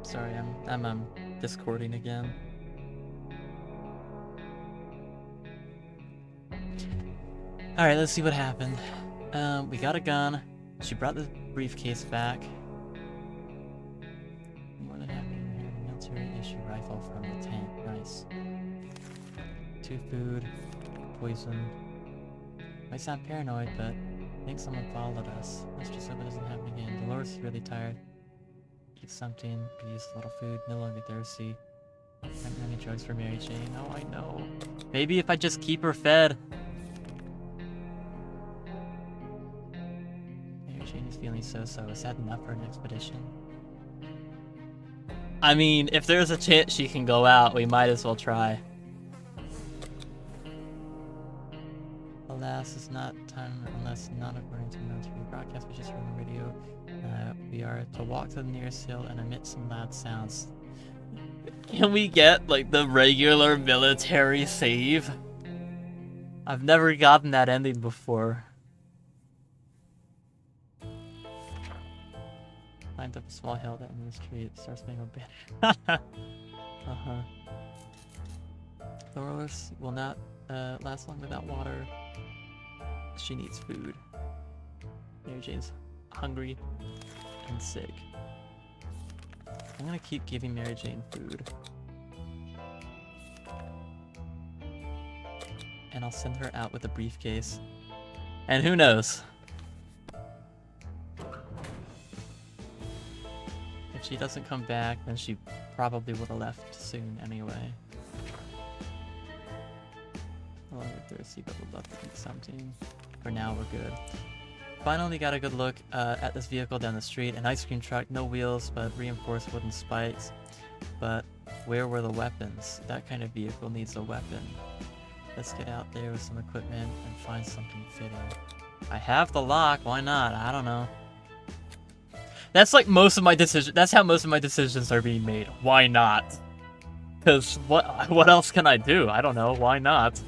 Sorry, I'm discording again. Alright, let's see what happened. We got a gun. She brought the briefcase back. More than happy to hear a military issue rifle from the tank. Nice. 2 food, poison. Might sound paranoid, but I think someone followed us. Let's just hope it doesn't happen again. Dolores is really tired. Eat something, could use a little food, no longer thirsty. I haven't any drugs for Mary Jane. Oh, I know. Maybe if I just keep her fed. Mary Jane is feeling so-so. Is that enough for an expedition? I mean, if there's a chance she can go out, we might as well try. Alas, it's not time unless not according to military broadcast, we just heard on the radio. We are to walk to the nearest hill and emit some loud sounds. Can we get, like, the regular military save? I've never gotten that ending before. Climbed up a small hill that in the street starts being a bit. Dolores will not last long without water. She needs food. Mary Jane's hungry and sick. I'm gonna keep giving Mary Jane food. And I'll send her out with a briefcase. And who knows? If she doesn't come back, then she probably would have left soon anyway. No longer thirsty, but would love to eat something. For now, we're good. Finally got a good look at this vehicle down the street. An ice cream truck, no wheels, but reinforced wooden spikes. But where were the weapons? That kind of vehicle needs a weapon. Let's get out there with some equipment and find something fitting. I have the lock, why not? I don't know. That's like most of my decisions. That's how most of my decisions are being made. Why not? Because what else can I do? I don't know. Why not?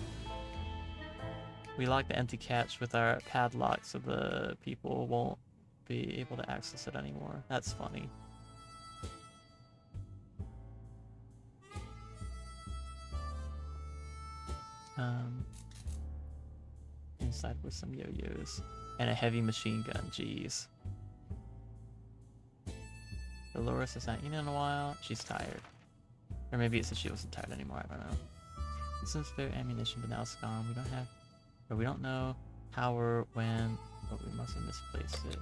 We lock the empty catch with our padlock so the people won't be able to access it anymore. That's funny. Inside with some yo-yos and a heavy machine gun. Jeez. Dolores has not eaten in a while. She's tired. Or maybe it's that she wasn't tired anymore. I don't know. This is spare ammunition, but now it's gone. We don't have... Or we don't know how or when, but we must have misplaced it.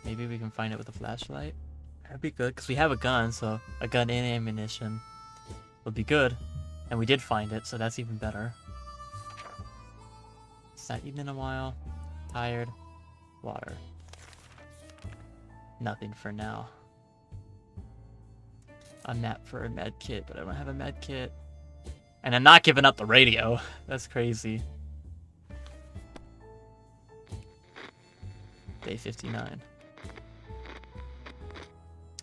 Maybe we can find it with a flashlight? That'd be good, because we have a gun, so a gun and ammunition would be good. And we did find it, so that's even better. It's not eaten in a while. Tired. Water. Nothing for now. A map for a med kit, but I don't have a med kit. And I'm not giving up the radio. That's crazy. Day 59.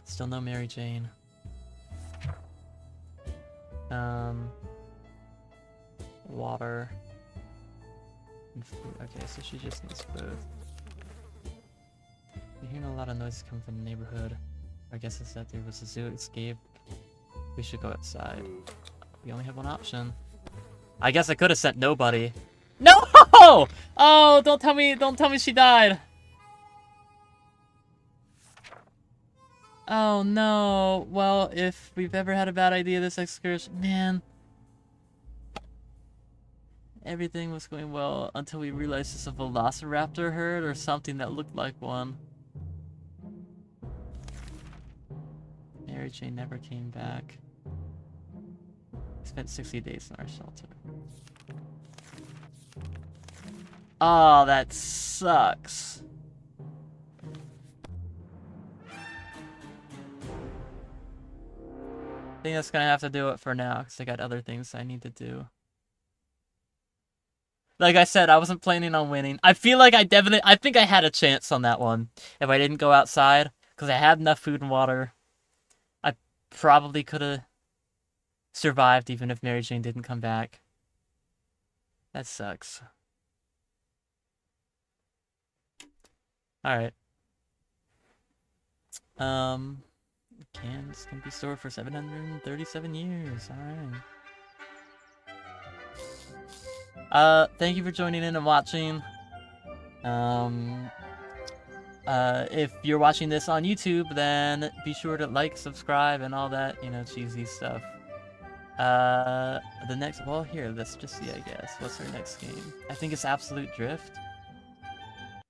Still no Mary Jane. Water. And food. Okay, so she just needs both. We're hearing a lot of noises coming from the neighborhood. I guess it's that there was a zoo escape. We should go outside. We only have one option. I guess I could have sent nobody. No! Oh, don't tell me she died. Oh no. Well, if we've ever had a bad idea this excursion, man. Everything was going well until we realized it's a velociraptor herd or something that looked like one. Mary Jane never came back. We spent 60 days in our shelter. Oh, that sucks. I think that's gonna have to do it for now, because I got other things I need to do. Like I said, I wasn't planning on winning. I feel like I think I had a chance on that one if I didn't go outside, because I had enough food and water. I probably could have survived even if Mary Jane didn't come back. That sucks. Alright. Cans can be stored for 737 years. Alright. Thank you for joining in and watching. If you're watching this on YouTube, then be sure to like, subscribe, and all that, cheesy stuff. The next, well, here, let's just see, I guess. What's our next game? I think it's Absolute Drift.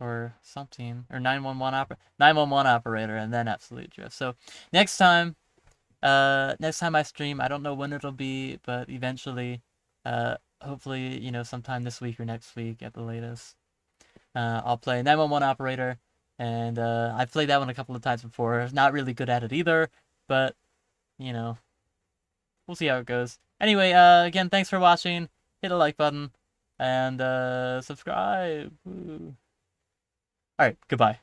Or something. Or 911 operator, and then Absolute Drift. So, next time I stream, I don't know when it'll be, but eventually, hopefully, sometime this week or next week at the latest. I'll play 911 operator, and I've played that one a couple of times before. Not really good at it either, but we'll see how it goes. Anyway, again, thanks for watching. Hit a like button and subscribe. All right, goodbye.